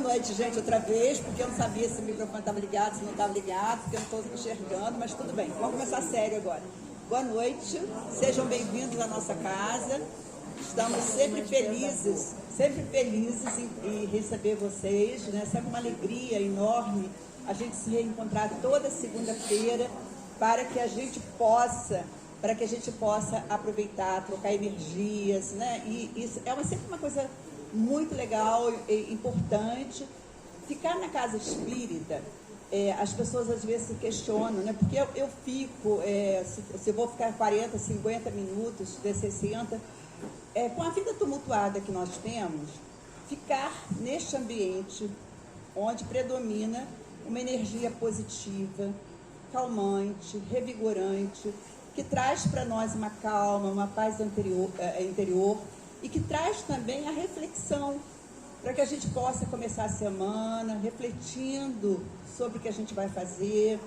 Boa noite, gente, outra vez, porque eu não sabia se o microfone estava ligado, se não estava ligado, porque eu não estou enxergando, mas tudo bem. Vamos começar sério agora. Boa noite, sejam bem-vindos à nossa casa. Estamos sempre felizes em receber vocês, né? Sempre uma alegria enorme a gente se reencontrar toda segunda-feira para que a gente possa aproveitar, trocar energias, né? E isso é sempre uma coisa muito legal e importante. Ficar na casa espírita, as pessoas às vezes se questionam, né? Porque eu fico, se eu vou ficar 40, 50 minutos, de 60, com a vida tumultuada que nós temos, ficar neste ambiente onde predomina uma energia positiva, calmante, revigorante, que traz para nós uma calma, uma paz interior e que traz também a reflexão, para que a gente possa começar a semana refletindo sobre o que a gente vai fazer,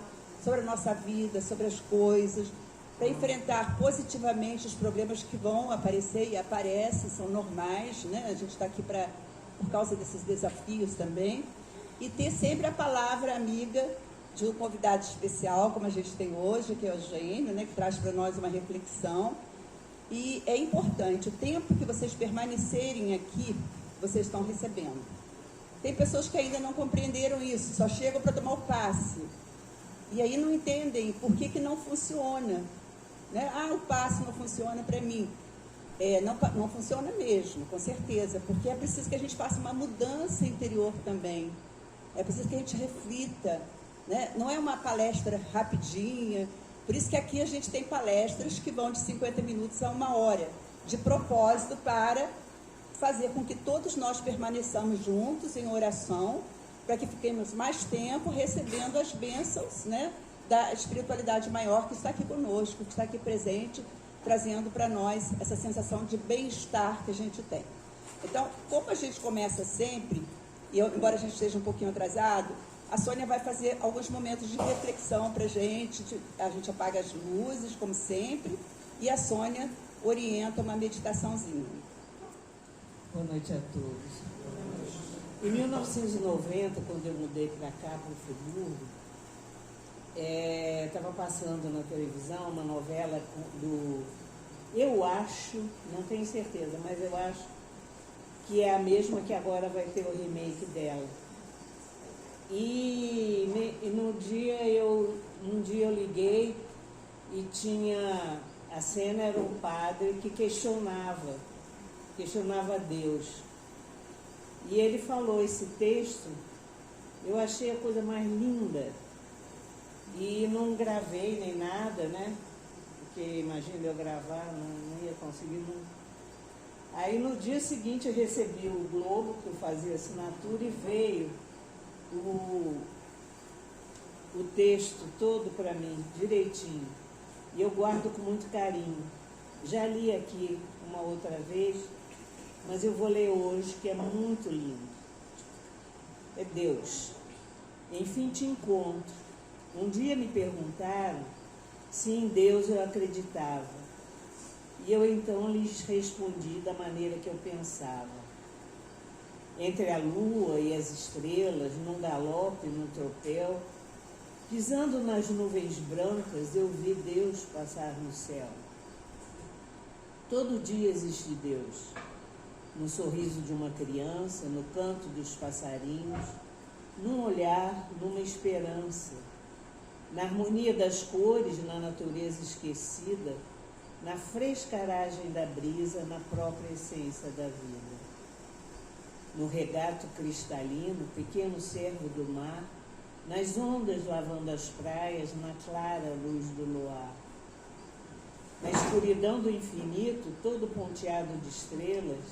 sobre a nossa vida, sobre as coisas, para enfrentar positivamente os problemas que vão aparecer e aparecem, são normais, né? A gente está aqui por causa desses desafios também, e ter sempre a palavra amiga de um convidado especial, como a gente tem hoje, que é o Eugênio, né? Que traz para nós uma reflexão. E é importante, o tempo que vocês permanecerem aqui, vocês estão recebendo. Tem pessoas que ainda não compreenderam isso, só chegam para tomar o passe. E aí não entendem por que não funciona. Né? O passe não funciona para mim. Não funciona mesmo, com certeza, porque é preciso que a gente faça uma mudança interior também. É preciso que a gente reflita. Né? Não é uma palestra rapidinha. Por isso que aqui a gente tem palestras que vão de 50 minutos a 1 hora, de propósito para fazer com que todos nós permaneçamos juntos em oração, para que fiquemos mais tempo recebendo as bênçãos, né, da espiritualidade maior que está aqui conosco, que está aqui presente, trazendo para nós essa sensação de bem-estar que a gente tem. Então, como a gente começa sempre, e embora a gente esteja um pouquinho atrasado, a Sônia vai fazer alguns momentos de reflexão para a gente apaga as luzes, como sempre, e a Sônia orienta uma meditaçãozinha. Boa noite a todos. Em 1990, quando eu mudei para cá, para o Friburgo, estava passando na televisão uma novela eu acho, não tenho certeza, mas eu acho que é a mesma que agora vai ter o remake dela. E um dia eu liguei e a cena era um padre que questionava Deus. E ele falou esse texto, eu achei a coisa mais linda. E não gravei nem nada, né? Porque imagina eu gravar, não ia conseguir nunca. Aí no dia seguinte eu recebi o Globo, que eu fazia assinatura, e veio o texto todo para mim, direitinho. E eu guardo com muito carinho. Já li aqui uma outra vez, mas eu vou ler hoje, que é muito lindo. É Deus. Enfim te encontro. Um dia me perguntaram se em Deus eu acreditava. E eu então lhes respondi da maneira que eu pensava. Entre a lua e as estrelas, num galope, num tropel, pisando nas nuvens brancas, eu vi Deus passar no céu. Todo dia existe Deus, no sorriso de uma criança, no canto dos passarinhos, num olhar, numa esperança, na harmonia das cores, na natureza esquecida, na frescaragem da brisa, na própria essência da vida. No regato cristalino, pequeno cervo do mar, nas ondas lavando as praias, na clara luz do luar. Na escuridão do infinito, todo ponteado de estrelas,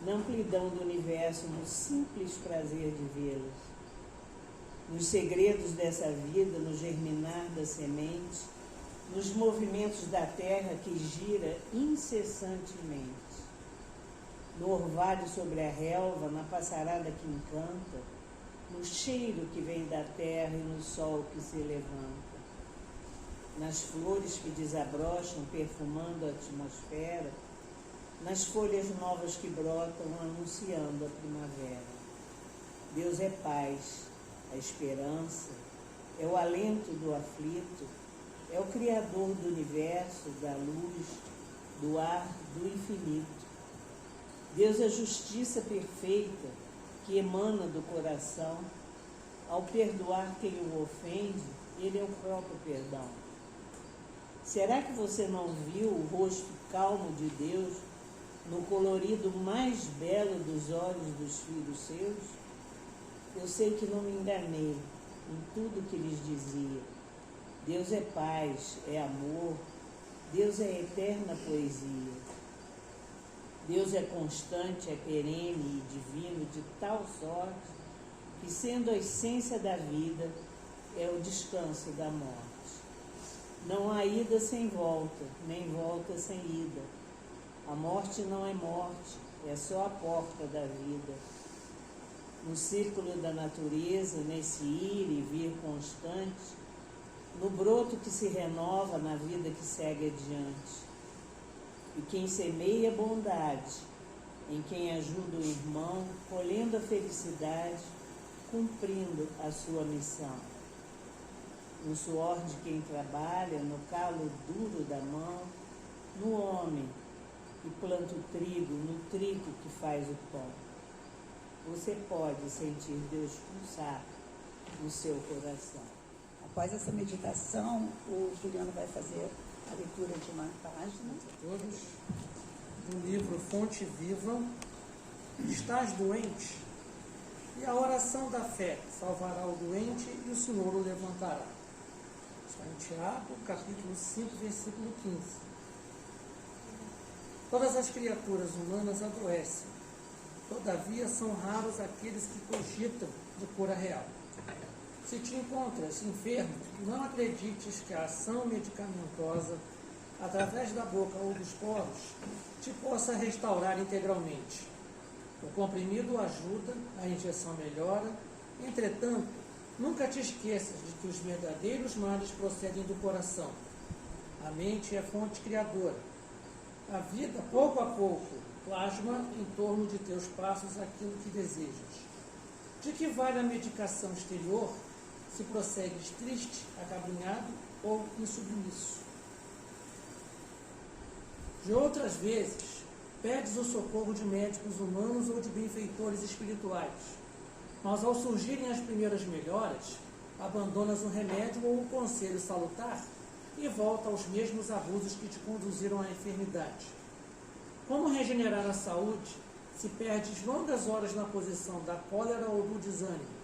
na amplidão do universo, no simples prazer de vê-las. Nos segredos dessa vida, no germinar da semente, nos movimentos da terra que gira incessantemente. No orvalho sobre a relva, na passarada que encanta, no cheiro que vem da terra e no sol que se levanta. Nas flores que desabrocham, perfumando a atmosfera, nas folhas novas que brotam, anunciando a primavera. Deus é paz, a esperança, é o alento do aflito, é o Criador do universo, da luz, do ar, do infinito. Deus é justiça perfeita que emana do coração. Ao perdoar quem o ofende, Ele é o próprio perdão. Será que você não viu o rosto calmo de Deus no colorido mais belo dos olhos dos filhos seus? Eu sei que não me enganei em tudo que lhes dizia. Deus é paz, é amor, Deus é eterna poesia. Deus é constante, é perene e divino de tal sorte que, sendo a essência da vida, é o descanso da morte. Não há ida sem volta, nem volta sem ida. A morte não é morte, é só a porta da vida. No círculo da natureza, nesse ir e vir constante, no broto que se renova na vida que segue adiante. E quem semeia bondade, em quem ajuda o irmão, colhendo a felicidade, cumprindo a sua missão. No suor de quem trabalha, no calo duro da mão, no homem que planta o trigo, no trigo que faz o pão. Você pode sentir Deus pulsar no seu coração. Após essa meditação, o Juliano vai fazer a leitura de uma página. Todos do livro Fonte Viva. Estás doente? E a oração da fé salvará o doente e o Senhor o levantará. Está em Tiago, capítulo 5, versículo 15. Todas as criaturas humanas adoecem, todavia são raros aqueles que cogitam de cura real. Se te encontras enfermo, não acredites que a ação medicamentosa, através da boca ou dos poros, te possa restaurar integralmente. O comprimido ajuda, a injeção melhora, entretanto, nunca te esqueças de que os verdadeiros males procedem do coração. A mente é fonte criadora. A vida, pouco a pouco, plasma em torno de teus passos aquilo que desejas. De que vale a medicação exterior se prossegues triste, acabrunhado ou insubmisso? De outras vezes, pedes o socorro de médicos humanos ou de benfeitores espirituais, mas ao surgirem as primeiras melhoras, abandonas o remédio ou o conselho salutar e volta aos mesmos abusos que te conduziram à enfermidade. Como regenerar a saúde se perdes longas horas na posição da cólera ou do desânimo?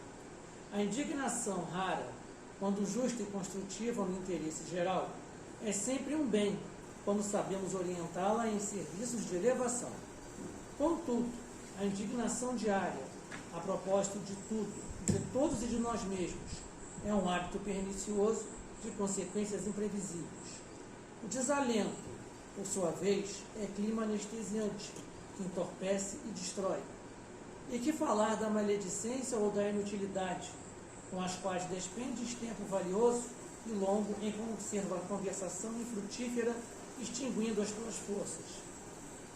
A indignação rara, quando justa e construtiva no interesse geral, é sempre um bem, quando sabemos orientá-la em serviços de elevação. Contudo, a indignação diária, a propósito de tudo, de todos e de nós mesmos, é um hábito pernicioso de consequências imprevisíveis. O desalento, por sua vez, é clima anestesiante, que entorpece e destrói. E que falar da maledicência ou da inutilidade, com as quais despendes tempo valioso e longo em conversação infrutífera, extinguindo as tuas forças?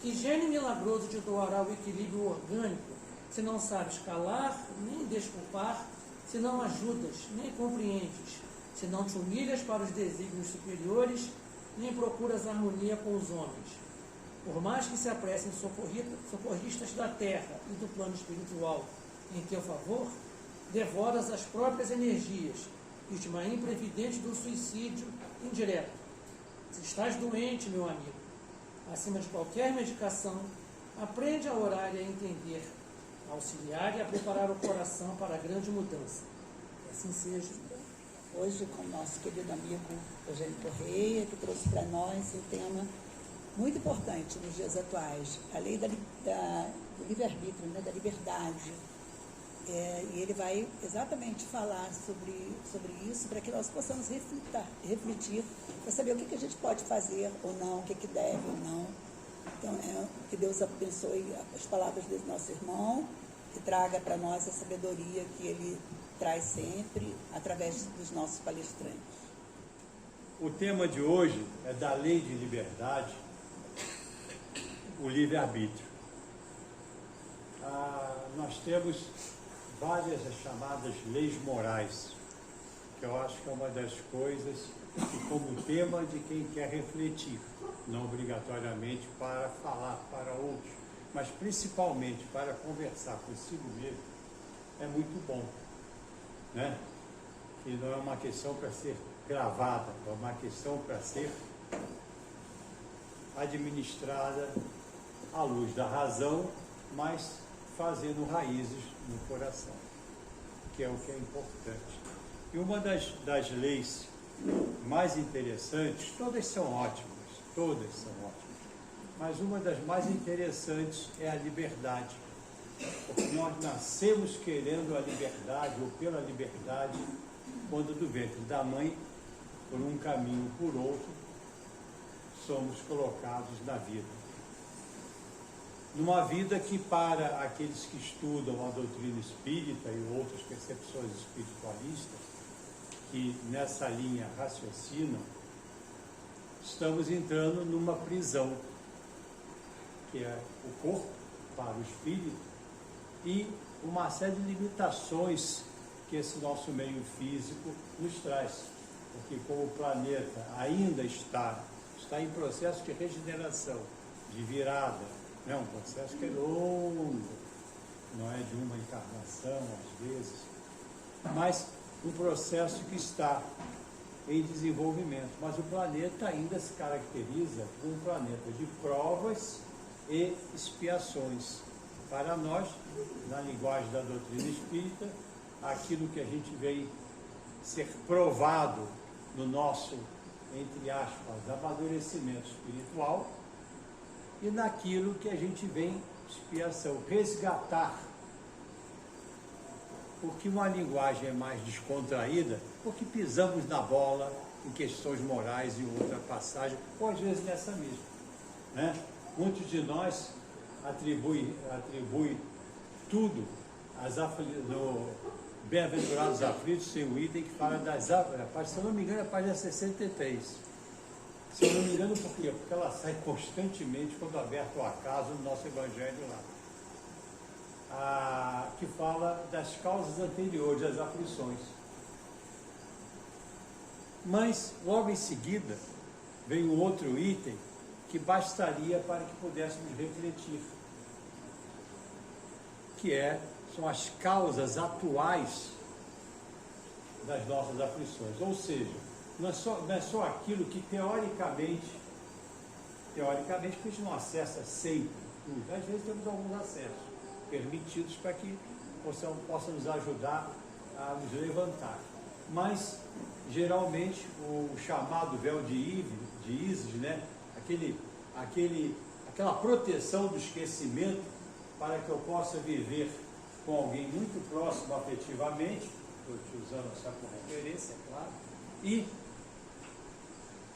Que gênio milagroso te doará o equilíbrio orgânico, se não sabes calar, nem desculpar, se não ajudas, nem compreendes, se não te humilhas para os desígnios superiores, nem procuras harmonia com os homens? Por mais que se apressem socorristas da terra e do plano espiritual em teu favor, devoras as próprias energias, vítima imprevidente do suicídio indireto. Se estás doente, meu amigo, acima de qualquer medicação, aprende a orar e a entender, a auxiliar e a preparar o coração para a grande mudança. Que assim seja. Hoje com o nosso querido amigo Eugênio Correia, que trouxe para nós um tema muito importante nos dias atuais, a lei do livre-arbítrio, né, da liberdade. E ele vai exatamente falar sobre isso, para que nós possamos refletir, para saber o que a gente pode fazer ou não, o que deve ou não. Então, que Deus abençoe as palavras desse nosso irmão, que traga para nós a sabedoria que ele traz sempre, através dos nossos palestrantes. O tema de hoje é da lei de liberdade, o livre-arbítrio. Nós temos várias as chamadas leis morais, que eu acho que é uma das coisas que, como tema de quem quer refletir, não obrigatoriamente para falar para outros, mas principalmente para conversar consigo mesmo, é muito bom, né? E não é uma questão para ser gravada, é uma questão para ser administrada à luz da razão, mas fazendo raízes no coração, que é o que é importante. E uma das leis mais interessantes, todas são ótimas, mas uma das mais interessantes é a liberdade. Porque nós nascemos querendo a liberdade, ou pela liberdade, quando do ventre da mãe, por um caminho ou por outro, somos colocados na vida. Numa vida que, para aqueles que estudam a doutrina espírita e outras percepções espiritualistas, que nessa linha raciocinam, estamos entrando numa prisão, que é o corpo para o espírito, e uma série de limitações que esse nosso meio físico nos traz. Porque como o planeta ainda está em processo de regeneração, de virada, né? Um processo que é longo, não é de uma encarnação às vezes, mas um processo que está em desenvolvimento. Mas o planeta ainda se caracteriza como um planeta de provas e expiações. Para nós, na linguagem da doutrina espírita, aquilo que a gente vem ser provado no nosso, entre aspas, amadurecimento espiritual, e naquilo que a gente vem, expiação, resgatar. Porque uma linguagem é mais descontraída, porque pisamos na bola em questões morais e outra passagem, ou às vezes nessa mesma, né? Muitos de nós atribui tudo no Bem-aventurados aflitos, tem um item que fala das aflições, se eu não me engano, é a página 63. Se eu não me engano, por quê? Porque ela sai constantemente quando aberto o acaso no nosso evangelho lá. Que fala das causas anteriores às aflições. Mas, logo em seguida, vem um outro item que bastaria para que pudéssemos refletir, que são as causas atuais das nossas aflições. Ou seja, não é só aquilo que teoricamente, porque a gente não acessa sempre tudo. Às vezes temos alguns acessos permitidos para que possa nos ajudar a nos levantar. Mas, geralmente, o chamado véu de Ísis, né? Aquela proteção do esquecimento para que eu possa viver com alguém muito próximo afetivamente, estou te usando essa como referência, é claro, e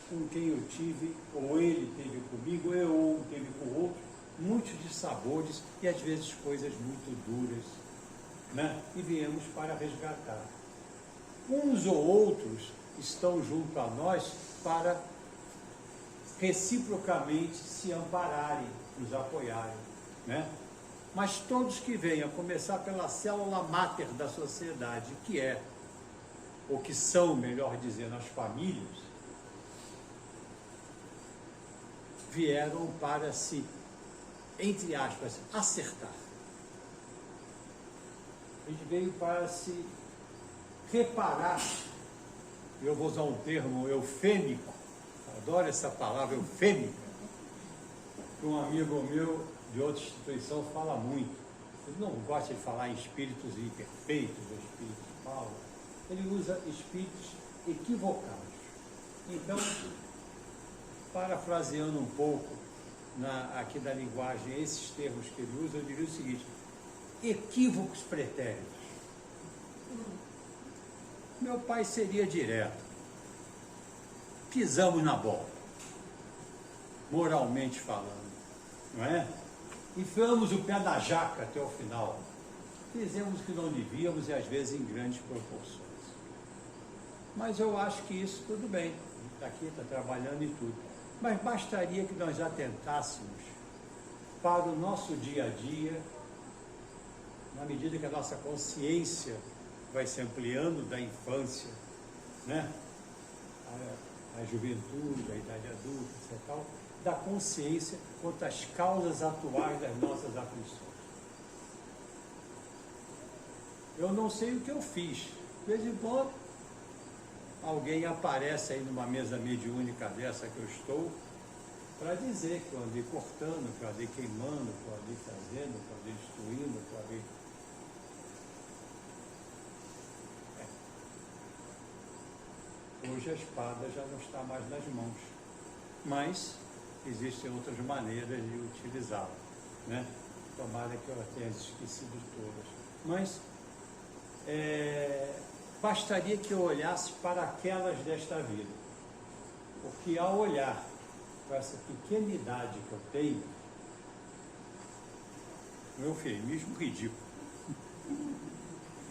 com quem eu tive, ou ele teve comigo, ou teve com outro, muitos dissabores e às vezes coisas muito duras, né? E viemos para resgatar. Uns ou outros estão junto a nós para reciprocamente se ampararem, nos apoiarem, né? Mas todos que venham, a começar pela célula máter da sociedade, ou que são, melhor dizendo, as famílias, vieram para se, entre aspas, acertar. A gente veio para se reparar, eu vou usar um termo eufêmico, adoro essa palavra eufêmica, que um amigo meu de outra instituição fala muito. Ele não gosta de falar em espíritos imperfeitos, ou espíritos maus, ele usa espíritos equivocados. Então, parafraseando um pouco aqui da linguagem, esses termos que ele usa, eu diria o seguinte: equívocos pretéritos. Meu pai seria direto. Pisamos na bola, moralmente falando, não é? Enfiamos o pé na jaca até o final. Fizemos o que não devíamos e às vezes em grandes proporções. Mas eu acho que isso tudo bem. A gente está aqui, está trabalhando e tudo. Mas bastaria que nós atentássemos para o nosso dia a dia na medida que a nossa consciência vai se ampliando da infância, né? A juventude, a idade adulta, etc. Tal, da consciência quanto às causas atuais das nossas aflições. Eu não sei o que eu fiz. De vez em quando, alguém aparece aí numa mesa mediúnica dessa que eu estou, para dizer que eu andei cortando, que eu andei queimando, que eu andei fazendo, que eu andei destruindo, que eu andei... Hoje a espada já não está mais nas mãos, mas existem outras maneiras de utilizá-la, né? Tomara que eu tenha esquecido todas. Mas bastaria que eu olhasse para aquelas desta vida, porque ao olhar para essa pequenidade que eu tenho, um eufemismo ridículo.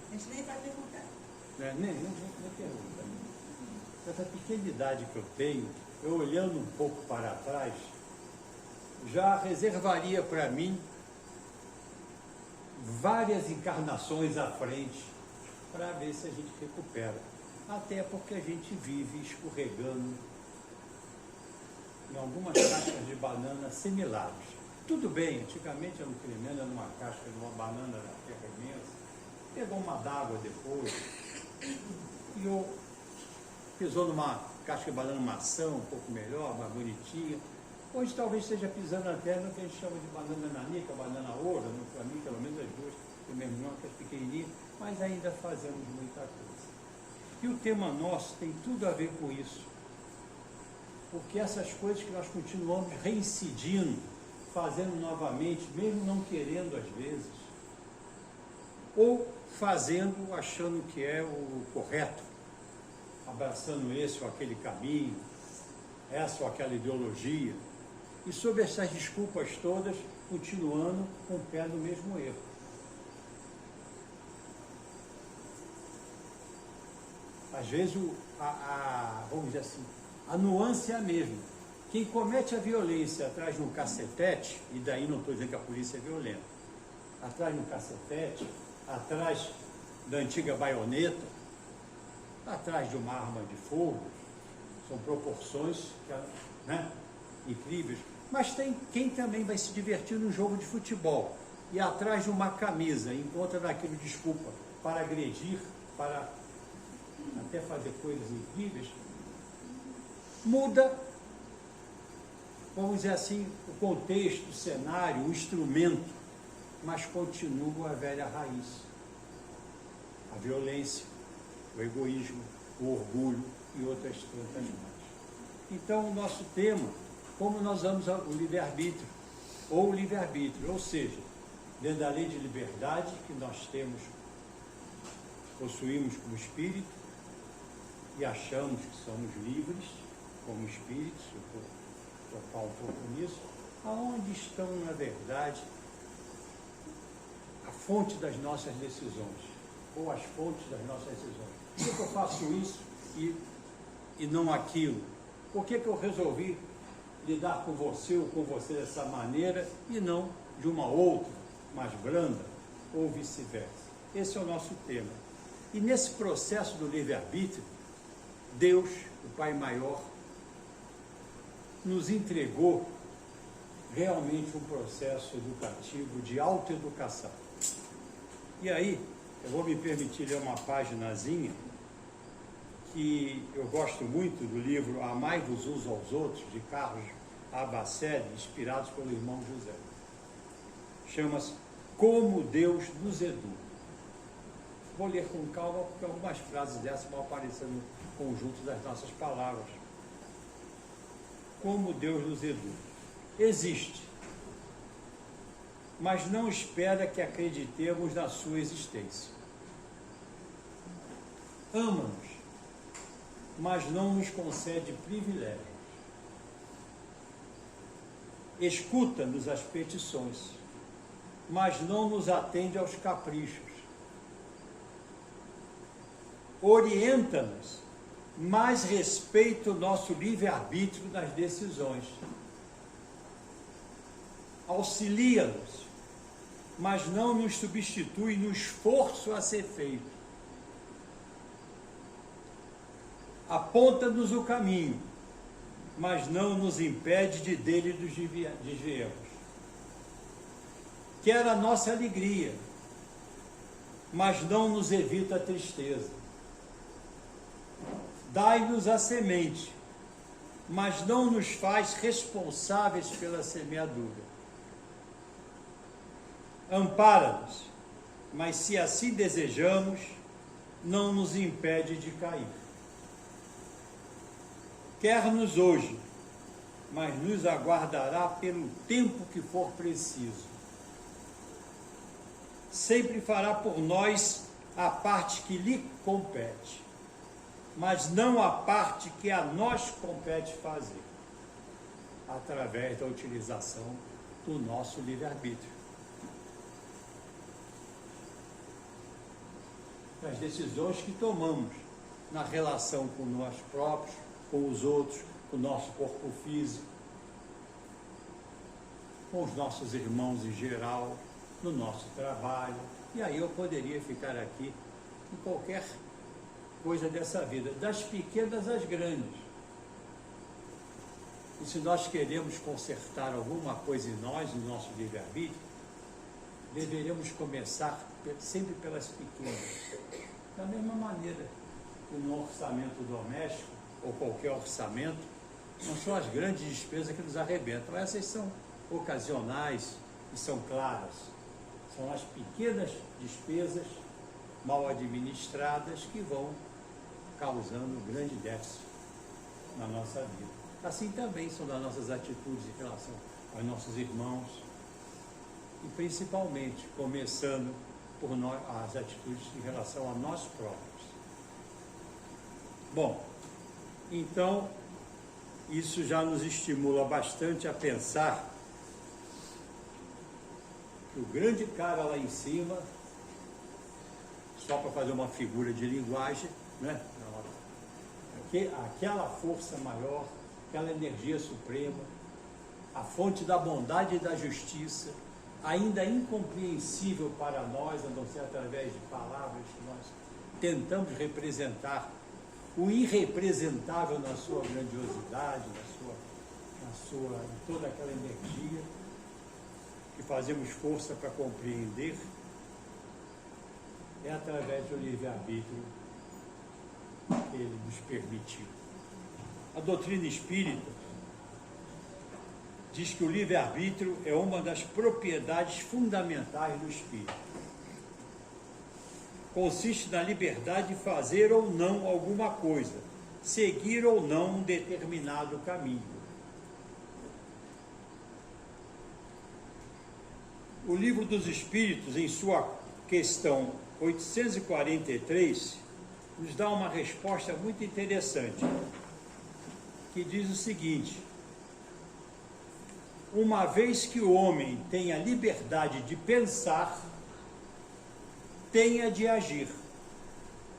A gente nem vai perguntar. Nem pergunta. Essa pequenidade que eu tenho, eu olhando um pouco para trás, já reservaria para mim várias encarnações à frente para ver se a gente recupera. Até porque a gente vive escorregando em algumas cascas de banana similares. Tudo bem, antigamente era um tremendo numa casca de uma banana da terra imensa, pegou uma d'água depois, e pisou numa casca de banana maçã um pouco melhor, mais bonitinha. Hoje talvez esteja pisando até no que a gente chama de banana nanica, banana ouro, para mim pelo menos as duas, o mesmo nome, que as pequenininhas, mas ainda fazemos muita coisa. E o tema nosso tem tudo a ver com isso, porque essas coisas que nós continuamos reincidindo, fazendo novamente, mesmo não querendo às vezes, ou fazendo achando que é o correto, abraçando esse ou aquele caminho, essa ou aquela ideologia, e sob essas desculpas todas, continuando com o pé no mesmo erro. Às vezes, vamos dizer assim, a nuance é a mesma. Quem comete a violência atrás de um cacetete, e daí não estou dizendo que a polícia é violenta, atrás de um cacetete, atrás da antiga baioneta, atrás de uma arma de fogo, são proporções, né, incríveis. Mas tem quem também vai se divertir no jogo de futebol e atrás de uma camisa encontra naquilo desculpa para agredir, para até fazer coisas incríveis. Muda, vamos dizer assim, o contexto, o cenário, o instrumento, mas continua a velha raiz, a violência, o egoísmo, o orgulho e outras tantas mais. Então, o nosso tema, como nós vamos ao livre-arbítrio, ou seja, dentro da lei de liberdade que nós temos, possuímos como espírito, e achamos que somos livres como espíritos, eu vou tocar um pouco nisso, aonde estão, na verdade, a fonte das nossas decisões, ou as fontes das nossas decisões. Por que eu faço isso e não aquilo? Por que eu resolvi lidar com você ou com você dessa maneira e não de uma outra, mais branda, ou vice-versa? Esse é o nosso tema. E nesse processo do livre-arbítrio, Deus, o Pai Maior, nos entregou realmente um processo educativo de autoeducação. E aí, eu vou me permitir ler uma paginazinha que eu gosto muito do livro Amai-vos uns aos outros, de Carlos Abacede, inspirados pelo irmão José. Chama-se Como Deus nos Educa. Vou ler com calma, porque algumas frases dessas vão aparecer no conjunto das nossas palavras. Como Deus nos educa. Existe, mas não espera que acreditemos na sua existência. Ama-nos, mas não nos concede privilégios. Escuta-nos as petições, mas não nos atende aos caprichos. Orienta-nos, mas respeita o nosso livre-arbítrio nas decisões. Auxilia-nos, mas não nos substitui no esforço a ser feito. Aponta-nos o caminho, mas não nos impede de dele nos desviemos. Quer a nossa alegria, mas não nos evita a tristeza. Dai-nos a semente, mas não nos faz responsáveis pela semeadura. Ampara-nos, mas se assim desejamos, não nos impede de cair. Quer-nos hoje, mas nos aguardará pelo tempo que for preciso. Sempre fará por nós a parte que lhe compete, mas não a parte que a nós compete fazer, através da utilização do nosso livre-arbítrio. Das decisões que tomamos na relação com nós próprios, com os outros, com o nosso corpo físico, com os nossos irmãos em geral, no nosso trabalho. E aí eu poderia ficar aqui em qualquer coisa dessa vida, das pequenas às grandes. E se nós queremos consertar alguma coisa em nós, no nosso livre-arbítrio, deveríamos começar sempre pelas pequenas. Da mesma maneira que no orçamento doméstico, ou qualquer orçamento, não são as grandes despesas que nos arrebentam. Essas são ocasionais e são claras. São as pequenas despesas mal administradas que vão causando grande déficit na nossa vida. Assim também são das nossas atitudes em relação aos nossos irmãos e principalmente começando por nós, as atitudes em relação a nós próprios. Bom, então isso já nos estimula bastante a pensar que o grande cara lá em cima, só para fazer uma figura de linguagem, né? Aquela força maior, aquela energia suprema, a fonte da bondade e da justiça, ainda incompreensível para nós, a não ser através de palavras que nós tentamos representar, o irrepresentável na sua grandiosidade, em toda aquela energia que fazemos força para compreender, é através do livre-arbítrio que ele nos permitiu. A doutrina espírita diz que o livre-arbítrio é uma das propriedades fundamentais do espírito. Consiste na liberdade de fazer ou não alguma coisa, seguir ou não um determinado caminho. O Livro dos Espíritos, em sua questão 843, nos dá uma resposta muito interessante, que diz o seguinte: uma vez que o homem tem a liberdade de pensar, tem a de agir.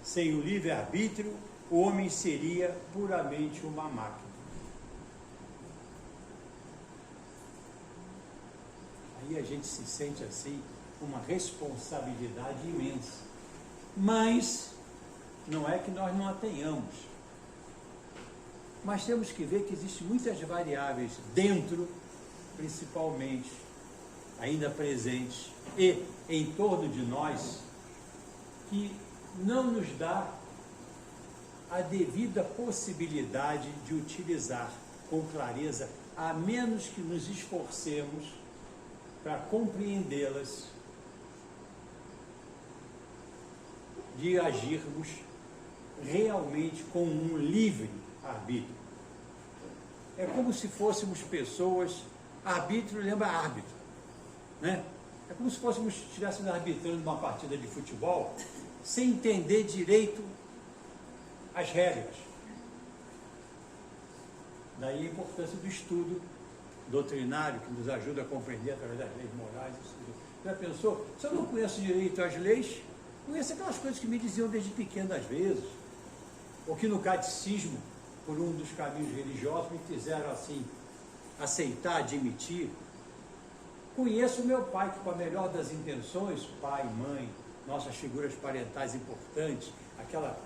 Sem o livre-arbítrio, o homem seria puramente uma máquina. Aí a gente se sente assim, uma responsabilidade imensa. Mas não é que nós não a tenhamos. Mas temos que ver que existem muitas variáveis dentro, principalmente, ainda presentes, e em torno de nós, que não nos dá a devida possibilidade de utilizar com clareza, a menos que nos esforcemos para compreendê-las, de agirmos realmente com um livre arbítrio. É como se fôssemos pessoas, arbítrio lembra árbitro, né? É como se estivéssemos arbitrando uma partida de futebol sem entender direito as regras. Daí a importância do estudo doutrinário, que nos ajuda a compreender através das leis morais. Já pensou? Se eu não conheço direito as leis, conheço aquelas coisas que me diziam desde pequeno às vezes, ou que no catecismo, por um dos caminhos religiosos, me fizeram assim, aceitar, admitir. Conheço meu pai, que com a melhor das intenções, pai, mãe, nossas figuras parentais importantes, aquela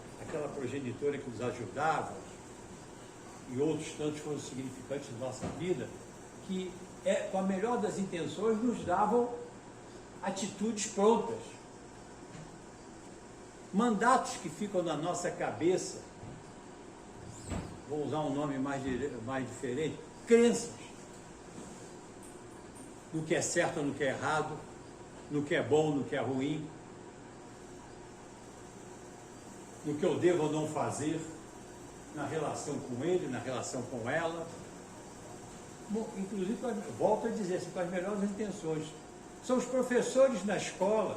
progenitora que nos ajudava, e outros tantos foram significantes da nossa vida, que com a melhor das intenções nos davam atitudes prontas. Mandatos que ficam na nossa cabeça, vou usar um nome mais diferente, crenças. No que é certo, no que é errado, no que é bom, no que é ruim, no que eu devo ou não fazer, na relação com ele, na relação com ela. Bom, inclusive, volto a dizer, com as melhores intenções. São os professores na escola,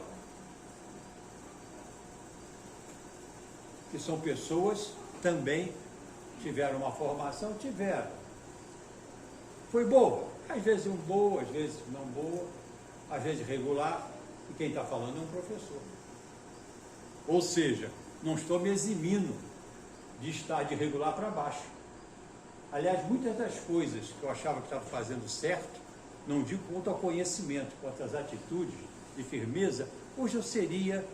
que são pessoas também tiveram uma formação, foi boa, às vezes boa, às vezes não boa, às vezes regular, e quem está falando é um professor. Ou seja, não estou me eximindo de estar de regular para baixo. Aliás, muitas das coisas que eu achava que estava fazendo certo, não digo quanto ao conhecimento, quanto às atitudes de firmeza, hoje eu seria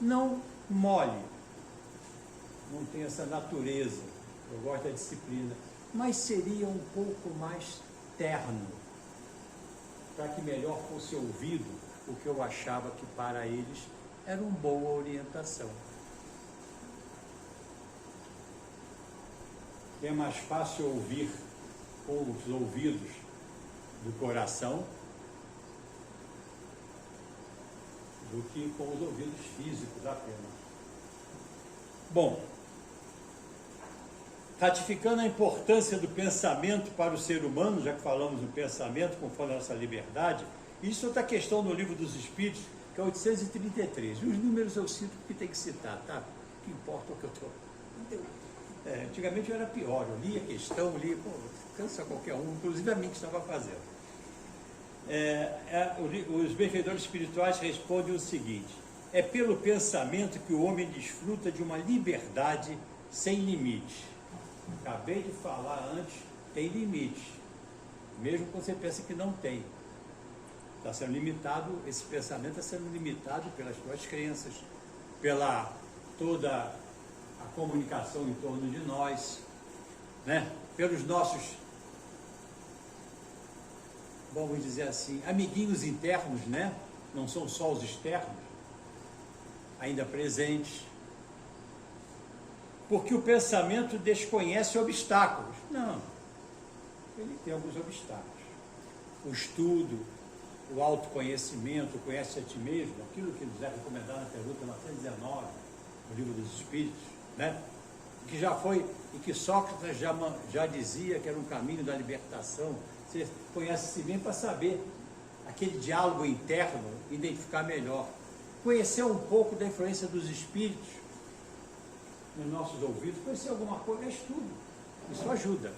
não mole, não tenho essa natureza, eu gosto da disciplina, mas seria um pouco mais terno, para que melhor fosse ouvido o que eu achava que para eles era uma boa orientação. É mais fácil ouvir com os ouvidos do coração do que com os ouvidos físicos apenas. Bom, ratificando a importância do pensamento para o ser humano, já que falamos do pensamento conforme a nossa liberdade, isso é outra questão no Livro dos Espíritos, que é 833. Os números eu cito porque tem que citar, tá? O que importa é o que eu estou... antigamente eu era pior, eu lia a questão, cansa qualquer um, inclusive a mim que estava fazendo. Os benfeitores espirituais respondem o seguinte: é pelo pensamento que o homem desfruta de uma liberdade sem limite. Acabei de falar antes, tem limite, mesmo quando você pensa que não tem. Está sendo limitado, esse pensamento está sendo limitado pelas suas crenças, pela toda a comunicação em torno de nós, né? Pelos nossos, vamos dizer assim, amiguinhos internos, né? Não são só os externos, ainda presentes. Porque o pensamento desconhece obstáculos. Não, ele tem alguns obstáculos. O estudo, o autoconhecimento, conhece a ti mesmo, aquilo que nos é recomendado na pergunta 919, no Livro dos Espíritos, né? Que já foi, e que Sócrates já dizia que era um caminho da libertação. Você conhece a si mesmo para saber aquele diálogo interno, identificar melhor. Conhecer um pouco da influência dos espíritos nos nossos ouvidos, conhecer alguma coisa, é estudo. Isso ajuda,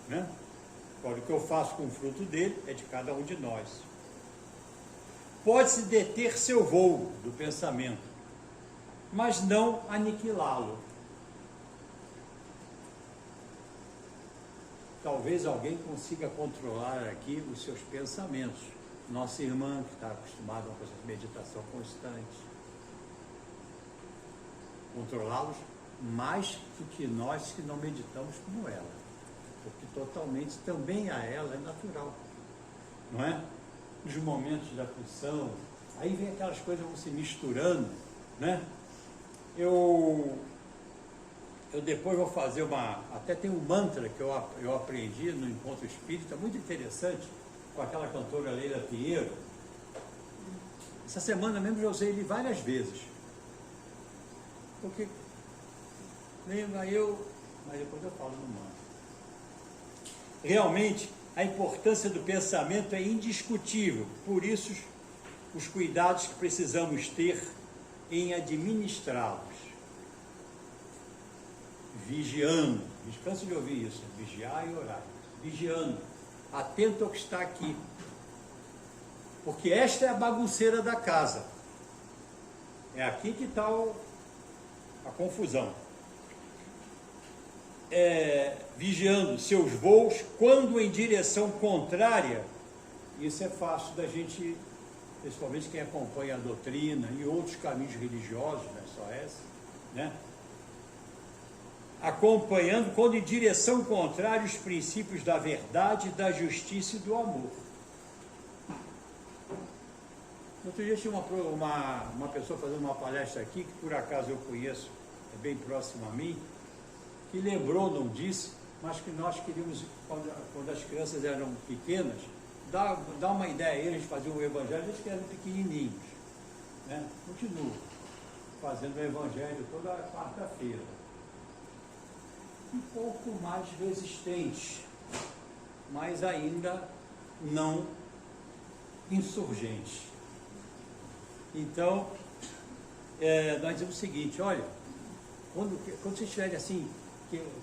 né? Agora, o que eu faço com o fruto dele é de cada um de nós. Pode-se deter seu voo do pensamento, mas não aniquilá-lo. Talvez alguém consiga controlar aqui os seus pensamentos. Nossa irmã, que está acostumada com essa meditação constante. Controlá-los mais do que nós que não meditamos como ela. Porque totalmente também a ela é natural. Não é? Nos momentos de aflição, aí vem aquelas coisas que vão se misturando, né? Eu depois vou fazer até tem um mantra que eu aprendi no Encontro Espírita, muito interessante, com aquela cantora Leila Pinheiro. Essa semana mesmo já usei ele várias vezes. Porque lembra mas depois eu falo no mantra. Realmente, a importância do pensamento é indiscutível, por isso os cuidados que precisamos ter em administrá-los. Vigiando, descanso de ouvir isso, vigiar e orar, vigiando, atento ao que está aqui, porque esta é a bagunceira da casa, é aqui que está a confusão. Vigiando seus voos, quando em direção contrária isso é fácil da gente, principalmente quem acompanha a doutrina e outros caminhos religiosos, não é só essa, né? Acompanhando quando em direção contrária os princípios da verdade, da justiça e do amor. Outro dia tinha uma pessoa fazendo uma palestra aqui, que por acaso eu conheço, é bem próximo a mim, que lembrou, não disse, mas que nós queríamos, quando as crianças eram pequenas, dar uma ideia a eles, fazer um evangelho, eles que eram pequenininhos, né? Continuo fazendo o evangelho toda quarta-feira. Um pouco mais resistente, mas ainda não insurgente. Então, nós dizemos o seguinte, olha, quando vocês estiverem assim,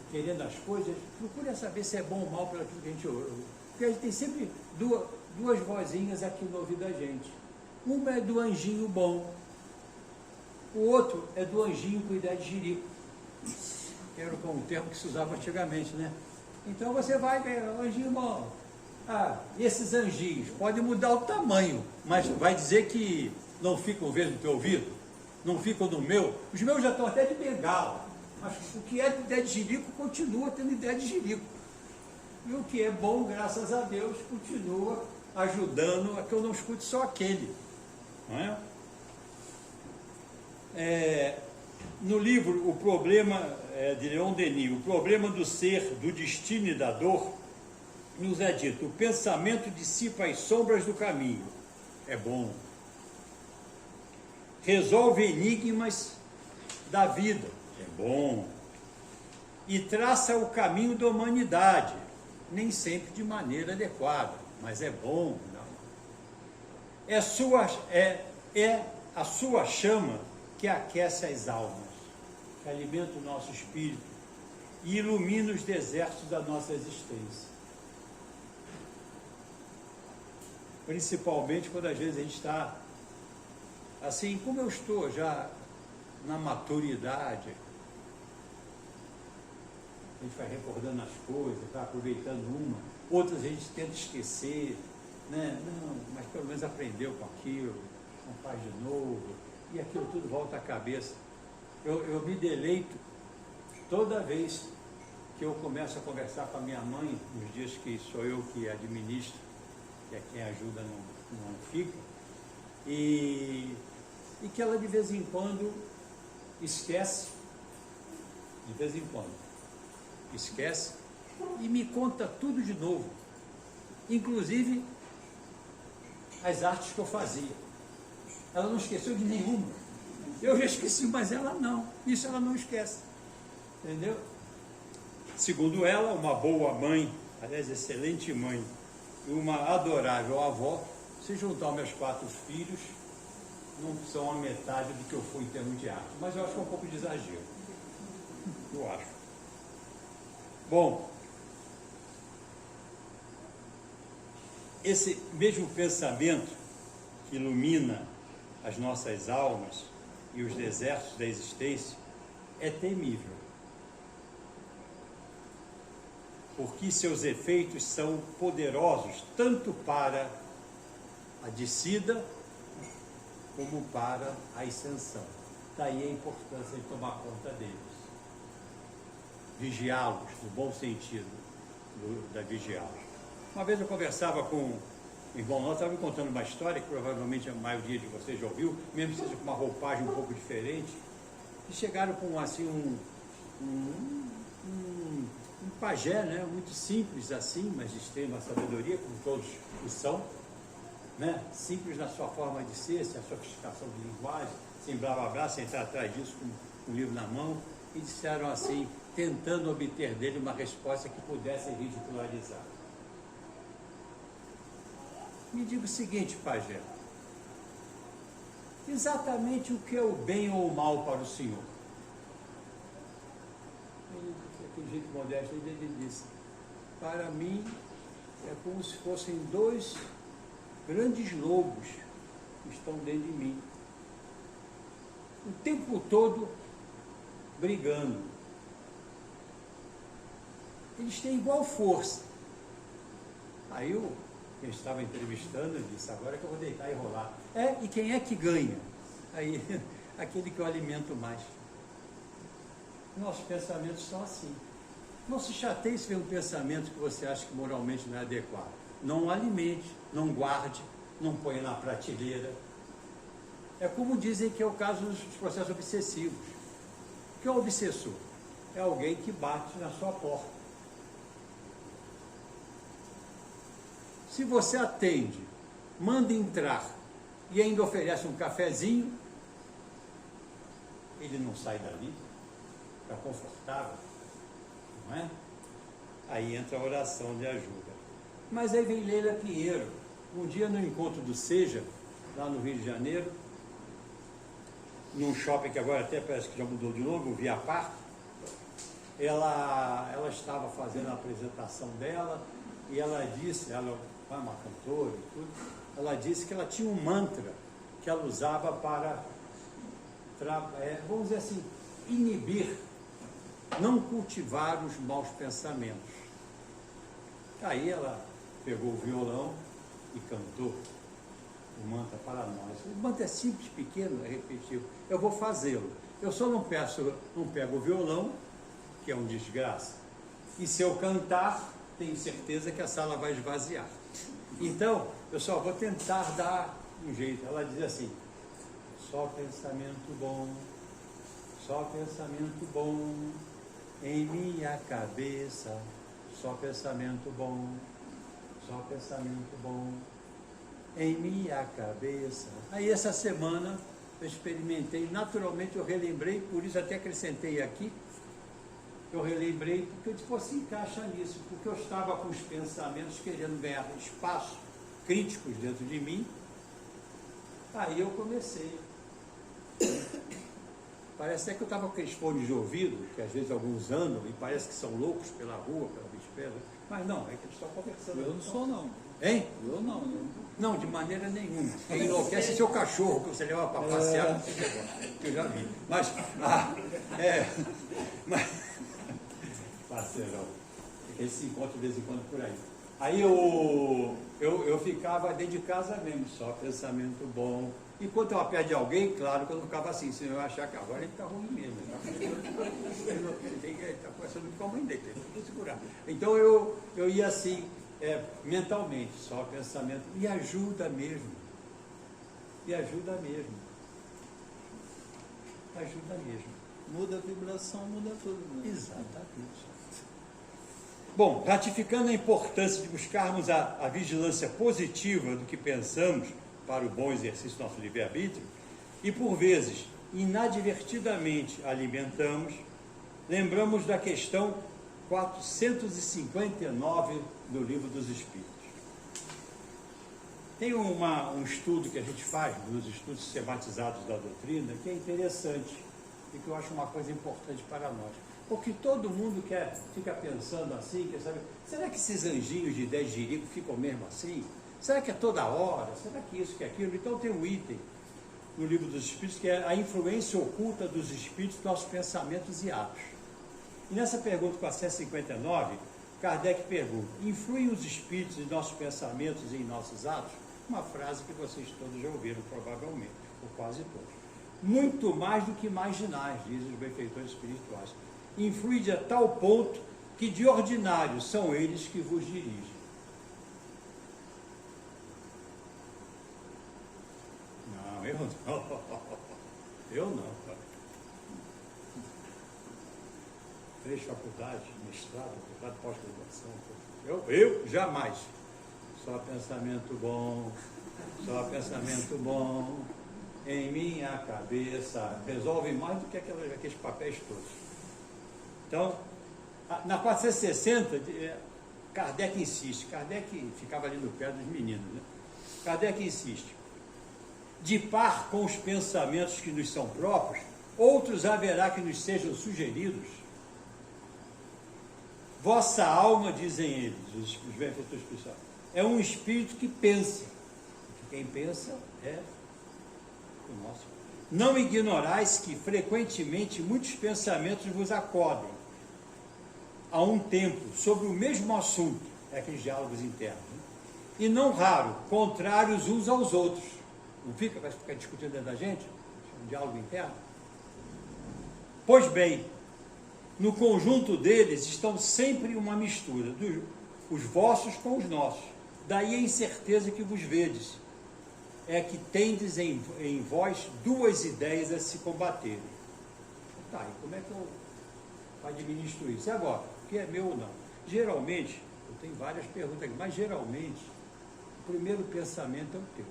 querendo as coisas, procure saber se é bom ou mal pelo aquilo que a gente ouve. Porque a gente tem sempre duas vozinhas aqui no ouvido da gente. Uma é do anjinho bom, o outro é do anjinho com ideia de jirico, que era um termo que se usava antigamente, né? Então você vai ver, anjinho bom. Esses anjinhos podem mudar o tamanho, mas vai dizer que não ficam vezes no teu ouvido? Não ficam no meu? Os meus já estão até de bengala, mas o que é de ideia de jirico continua tendo ideia de jirico. E o que é bom, graças a Deus, continua ajudando a que eu não escute só aquele. Não é? No livro O Problema, de Leon Denis, O Problema do Ser, do Destino e da Dor, nos é dito, o pensamento dissipa as sombras do caminho. É bom. Resolve enigmas da vida. É bom. E traça o caminho da humanidade. Nem sempre de maneira adequada, mas é bom. Não? É a sua chama que aquece as almas, que alimenta o nosso espírito e ilumina os desertos da nossa existência. Principalmente quando às vezes a gente está, assim como eu estou já na maturidade, a gente vai recordando as coisas, vai aproveitando uma, outras a gente tenta esquecer, né? Não, mas pelo menos aprendeu com aquilo, não faz de novo, e aquilo tudo volta à cabeça. Eu me deleito toda vez que eu começo a conversar com a minha mãe, nos dias que sou eu que administro, que é quem ajuda, não fica, e que ela de vez em quando esquece, e me conta tudo de novo, inclusive as artes que eu fazia. Ela não esqueceu de nenhuma. Eu já esqueci, mas ela não. Isso ela não esquece. Entendeu? Segundo ela, uma boa mãe, aliás, excelente mãe, e uma adorável avó, se juntar aos meus 4 filhos, não são a metade do que eu fui em termos de arte. Mas eu acho que é um pouco de exagero. Eu acho. Bom, esse mesmo pensamento que ilumina as nossas almas e os desertos da existência é temível, porque seus efeitos são poderosos tanto para a descida como para a ascensão. Daí a importância de tomar conta deles, vigiá-los, no bom sentido da vigiá-los. Uma vez eu conversava com o irmão nosso, estava me contando uma história que provavelmente a maioria de vocês já ouviu, mesmo que seja com uma roupagem um pouco diferente, que chegaram com assim um pajé, né, muito simples assim, mas de extrema sabedoria, como todos o são, né, simples na sua forma de ser, sem a sofisticação de linguagem, sem blá blá blá, sem estar atrás disso com um livro na mão, e disseram assim, tentando obter dele uma resposta que pudesse ridicularizar. Me diga o seguinte, pajé, exatamente o que é o bem ou o mal para o senhor? Ele, daquele jeito modesto, ele disse, para mim é como se fossem 2 grandes lobos que estão dentro de mim, o tempo todo brigando. Eles têm igual força. Aí quem estava entrevistando disse, agora que eu vou deitar e rolar. E quem é que ganha? Aí, aquele que eu alimento mais. Nossos pensamentos são assim. Não se chateie se vê um pensamento que você acha que moralmente não é adequado. Não o alimente, não guarde, não ponha na prateleira. É como dizem que é o caso dos processos obsessivos. O que é o obsessor? É alguém que bate na sua porta. Se você atende, manda entrar e ainda oferece um cafezinho, ele não sai dali, fica confortável, não é? Aí entra a oração de ajuda. Mas aí vem Leila Pinheiro, um dia no encontro do Seja, lá no Rio de Janeiro, num shopping que agora até parece que já mudou de novo, o Via Parque, ela estava fazendo a apresentação dela e ela disse, ela é uma cantora e tudo, ela disse que ela tinha um mantra que ela usava para, vamos dizer assim, inibir, não cultivar os maus pensamentos. Aí ela pegou o violão e cantou o mantra para nós. O mantra é simples, pequeno, é repetitivo. Eu vou fazê-lo. Eu só não pego o violão, que é um desgraça. E se eu cantar, tenho certeza que a sala vai esvaziar. Então, eu só vou tentar dar um jeito. Ela diz assim, só pensamento bom em minha cabeça, só pensamento bom em minha cabeça. Aí essa semana eu experimentei, naturalmente eu relembrei, por isso até acrescentei aqui, eu relembrei porque eu disse, pô, se encaixa nisso, porque eu estava com os pensamentos querendo ganhar espaço críticos dentro de mim, aí eu comecei. Parece até que eu estava com aqueles fones de ouvido, que às vezes alguns andam e parece que são loucos pela rua, pela bispera, mas não, é que eles estão conversando. Eu não sou não. Hein? Eu não. Não, de maneira nenhuma. Quem enlouquece é seu cachorro, que você leva para passear, que eu já vi. Mas parceirão, ele se encontra de vez em quando por aí. Aí eu ficava dentro de casa mesmo, só pensamento bom. E quando eu perto de alguém, claro que eu não ficava assim, senão eu ia achar que agora ele está ruim mesmo. Ele está conversando com a mãe dele, tem que segurar. Então eu ia assim, mentalmente, só pensamento, e ajuda mesmo. Ajuda mesmo. Muda a vibração, muda tudo. Né? Exatamente. Bom, ratificando a importância de buscarmos a vigilância positiva do que pensamos para o bom exercício do nosso livre-arbítrio, e por vezes, inadvertidamente alimentamos, lembramos da questão 459 do Livro dos Espíritos. Tem um estudo que a gente faz, nos estudos sistematizados da doutrina, que é interessante e que eu acho uma coisa importante para nós. Porque todo mundo fica pensando assim, quer saber, será que esses anjinhos de 10 jiricos ficam mesmo assim? Será que é toda hora? Será que isso, que aquilo? Então tem um item no Livro dos Espíritos que é a influência oculta dos espíritos nos nossos pensamentos e atos. E nessa pergunta 459, Kardec pergunta, influem os espíritos em nossos pensamentos e em nossos atos? Uma frase que vocês todos já ouviram, provavelmente, ou quase todos. Muito mais do que imaginais, dizem os benfeitores espirituais. Influi de tal ponto que de ordinário são eles que vos dirigem. Não, eu não. Eu não. 3 faculdades, mestrado, doutorado, pós-graduação. Eu jamais. Só pensamento bom em minha cabeça. Resolve mais do que aqueles papéis todos. Então, na 460, Kardec insiste. Kardec ficava ali no pé dos meninos, né? Kardec insiste. De par com os pensamentos que nos são próprios, outros haverá que nos sejam sugeridos. Vossa alma, dizem eles, os benfeitores espirituais, é um espírito que pensa. Quem pensa é o nosso. Não ignorais que frequentemente muitos pensamentos vos acodem a um tempo sobre o mesmo assunto, aqueles diálogos internos, né? e não raro, contrários uns aos outros. Não fica? Vai ficar discutindo dentro da gente? Um diálogo interno? Pois bem, no conjunto deles estão sempre uma mistura, os vossos com os nossos. Daí a incerteza que vos vedes, é que tendes em vós duas ideias a se combaterem. Tá, e como é que eu administro isso? E agora, o que é meu ou não? Geralmente, eu tenho várias perguntas aqui, mas geralmente, o primeiro pensamento é o teu.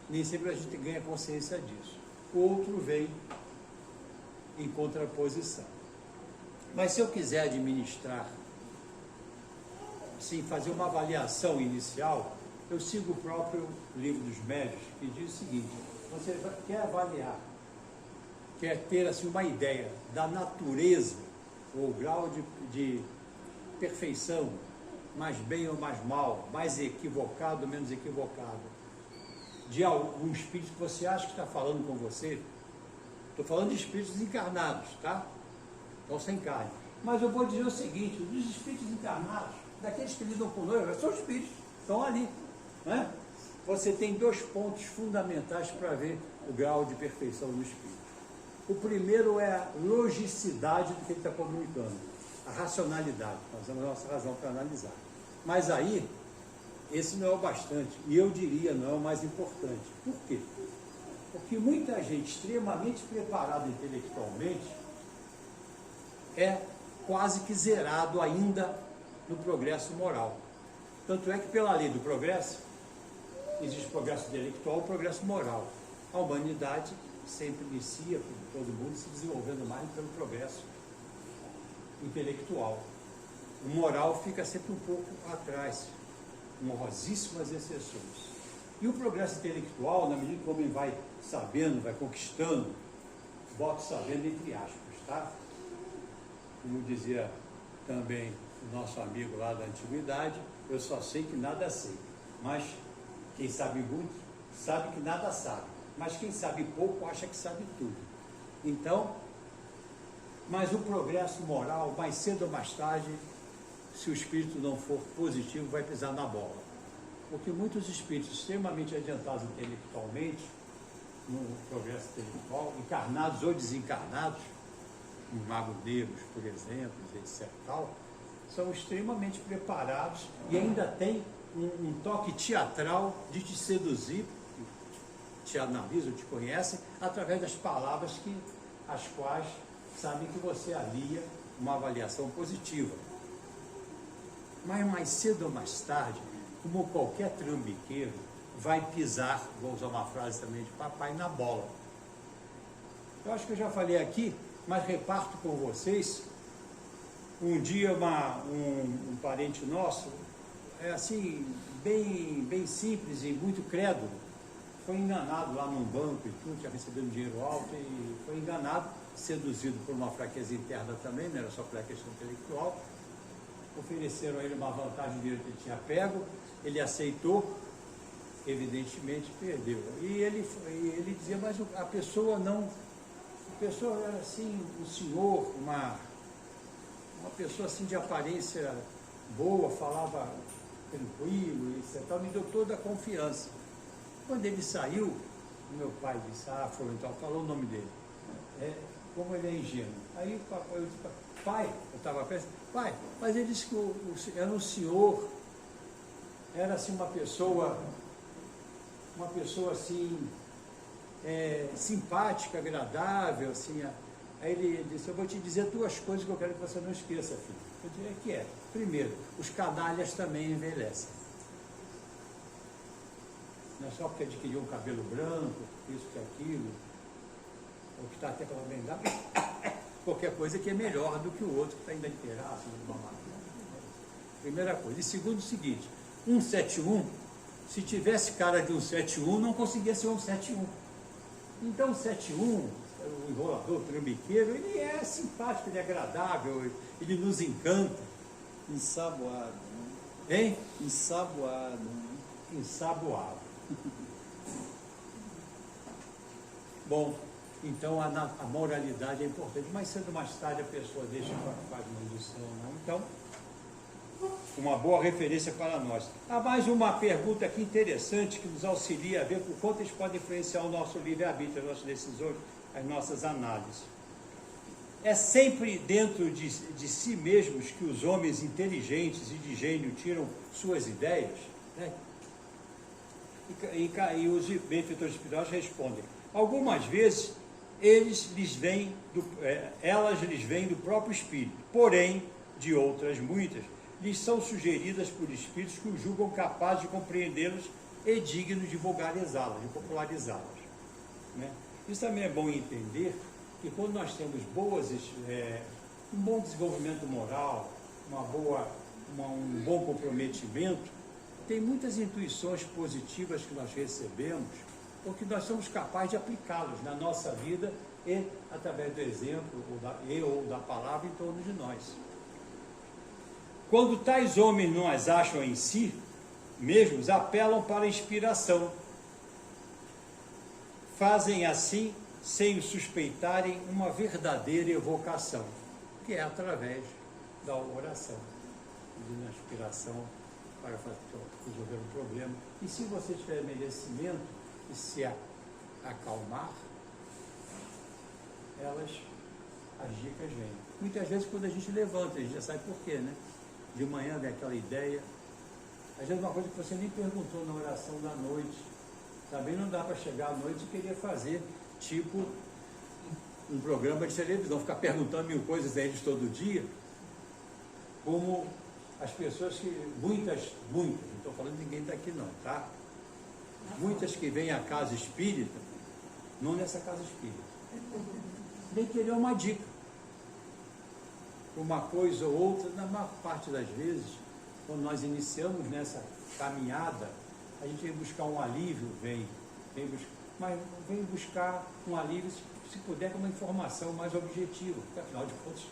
Nem sempre a gente ganha consciência disso. O outro vem em contraposição. Mas se eu quiser administrar, sim, fazer uma avaliação inicial, eu sigo o próprio livro dos médios, que diz o seguinte: você quer avaliar, quer ter assim, uma ideia da natureza, ou grau de perfeição, mais bem ou mais mal, mais equivocado ou menos equivocado, de algum espírito que você acha que está falando com você. Estou falando de espíritos encarnados, tá? Estão sem carne. Mas eu vou dizer o seguinte: os espíritos encarnados, daqueles que lidam conosco, são espíritos, estão ali. Né? Você tem dois pontos fundamentais para ver o grau de perfeição do espírito. O primeiro é a logicidade do que ele está comunicando, a racionalidade. Nós temos a nossa razão para analisar. Mas aí, esse não é o bastante, e eu diria não é o mais importante. Por quê? Porque muita gente extremamente preparada intelectualmente é quase que zerado ainda no progresso moral. Tanto é que pela lei do progresso, existe progresso intelectual e progresso moral. A humanidade sempre inicia, como todo mundo, se desenvolvendo mais pelo progresso intelectual. O moral fica sempre um pouco atrás, honrosíssimas exceções. E o progresso intelectual, na medida que o homem vai sabendo, vai conquistando, boto sabendo entre aspas, tá? Como dizia também o nosso amigo lá da antiguidade, eu só sei que nada sei, mas quem sabe muito, sabe que nada sabe, mas quem sabe pouco, acha que sabe tudo. Então, mas o progresso moral, mais cedo ou mais tarde, se o espírito não for positivo, vai pisar na bola. Porque muitos espíritos extremamente adiantados intelectualmente, no progresso intelectual, encarnados ou desencarnados, um Mago Negros, por exemplo, etc. tal, são extremamente preparados e ainda tem um toque teatral de te seduzir, te analisam, te conhecem, através das palavras as quais sabem que você alia uma avaliação positiva. Mas mais cedo ou mais tarde, como qualquer trambiqueiro, vai pisar, vou usar uma frase também de papai, na bola. Eu acho que eu já falei aqui, mas reparto com vocês. Um dia um parente nosso, assim, bem simples e muito crédulo, foi enganado lá num banco e tudo, tinha recebido um dinheiro alto e foi enganado, seduzido por uma fraqueza interna também, não era só pela questão intelectual. Ofereceram a ele uma vantagem do dinheiro que ele tinha pego, ele aceitou, evidentemente perdeu. E ele dizia, mas a pessoa não, a pessoa era assim, um senhor, uma pessoa assim de aparência boa, falava tranquilo, etc. Me deu toda a confiança. Quando ele saiu, o meu pai disse, falou o nome dele. Como ele é ingênuo. Aí eu disse, pai, eu estava pensando, pai, mas ele disse que era um senhor, era assim uma pessoa assim, simpática, agradável, assim. Aí ele disse, eu vou te dizer duas coisas que eu quero que você não esqueça, filho. Eu diria que é. Primeiro, os canalhas também envelhecem. Não é só porque adquiriu um cabelo branco, isso que aquilo, ou que está até com a bengala, qualquer coisa que é melhor do que o outro que está ainda inteirado, de uma máquina. Primeira coisa. E segundo, o seguinte, 171, se tivesse cara de 171, não conseguia ser 171. Então, 171, o enrolador, o trambiqueiro, ele é simpático, ele é agradável, ele nos encanta. Ensaboado. Né? Hein? Ensaboado. Né? Ensaboado. Bom, então a moralidade é importante, mas cedo ou mais tarde a pessoa deixa para faz uma indução, não? Então, uma boa referência para nós. Há mais uma pergunta aqui interessante que nos auxilia a ver o quanto eles podem influenciar o nosso livre-arbítrio, as nossas decisões, as nossas análises. É sempre dentro de si mesmos que os homens inteligentes e de gênio tiram suas ideias, né? E os benfeitores espirituais respondem. Algumas vezes elas lhes vêm do próprio espírito, porém, de outras muitas, lhes são sugeridas por espíritos que os julgam capazes de compreendê-los e dignos de vulgarizá-las, de popularizá-las, né? Isso também é bom entender que quando nós temos um bom desenvolvimento moral, um bom comprometimento, tem muitas intuições positivas que nós recebemos, ou que nós somos capazes de aplicá-los na nossa vida e através do exemplo ou da palavra em torno de nós. Quando tais homens não as acham em si mesmos, apelam para a inspiração. Fazem assim sem o suspeitarem uma verdadeira evocação, que é através da oração, pedindo a inspiração para resolver um problema. E se você tiver merecimento e se acalmar, as dicas vêm. Muitas vezes quando a gente levanta, a gente já sabe por quê, né? De manhã vem aquela ideia, às vezes uma coisa que você nem perguntou na oração da noite. Também não dá para chegar à noite e querer fazer tipo um programa de televisão, ficar perguntando 1000 coisas a eles todo dia, como as pessoas que, muitas, não estou falando de ninguém daqui não, tá? Muitas que vêm à casa espírita, não nessa casa espírita, vem querer uma dica, uma coisa ou outra. Na maior parte das vezes, quando nós iniciamos nessa caminhada, a gente vem buscar um alívio, mas vem buscar um alívio, se puder, com uma informação mais objetiva, porque afinal de contas,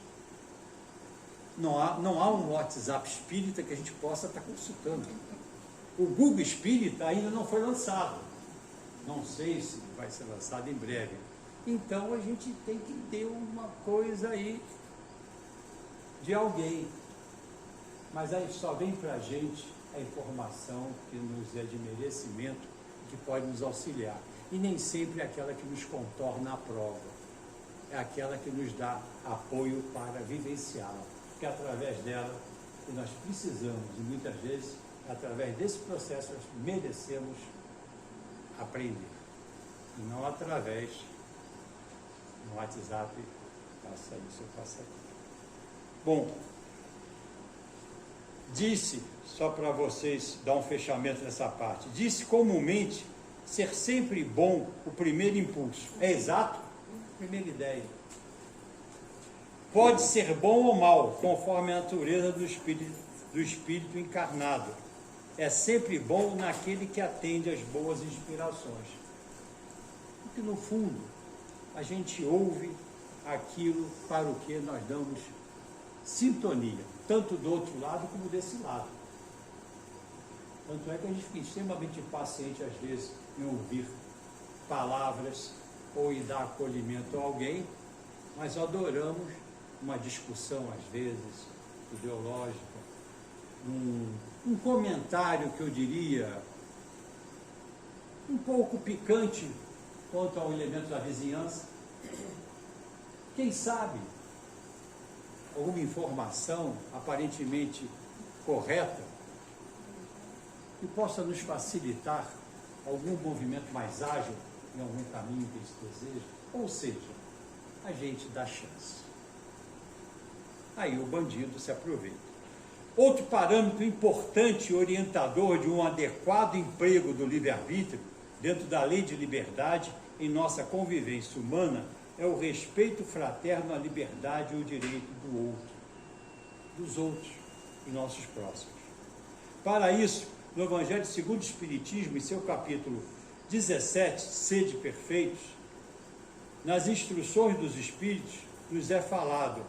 não há um WhatsApp espírita que a gente possa estar consultando. O Google Espírita ainda não foi lançado, não sei se vai ser lançado em breve. Então a gente tem que ter uma coisa aí de alguém, mas aí só vem para a gente a informação que nos é de merecimento, que pode nos auxiliar. E nem sempre é aquela que nos contorna a prova, é aquela que nos dá apoio para vivenciá-la, porque é através dela que nós precisamos, e muitas vezes, através desse processo, nós merecemos aprender, e não através do WhatsApp. Passa isso, passa aqui. Bom, disse, só para vocês dar um fechamento nessa parte, disse comumente ser sempre bom o primeiro impulso. É exato? Primeira ideia. Pode ser bom ou mal, conforme a natureza do espírito encarnado. É sempre bom naquele que atende às boas inspirações. Porque, no fundo, a gente ouve aquilo para o que nós damos sintonia, tanto do outro lado como desse lado. Tanto é que a gente fica extremamente impaciente, às vezes, em ouvir palavras ou em dar acolhimento a alguém, mas adoramos uma discussão, às vezes, ideológica, um comentário que eu diria um pouco picante quanto ao elemento da vizinhança. Quem sabe alguma informação aparentemente correta que possa nos facilitar algum movimento mais ágil em algum caminho que eles desejam. Ou seja, a gente dá chance. Aí o bandido se aproveita. Outro parâmetro importante e orientador de um adequado emprego do livre-arbítrio dentro da lei de liberdade em nossa convivência humana é o respeito fraterno à liberdade e ao direito do outro, dos outros e nossos próximos. Para isso, no Evangelho segundo o Espiritismo, em seu capítulo 17, Sede Perfeitos, nas instruções dos Espíritos, nos é falado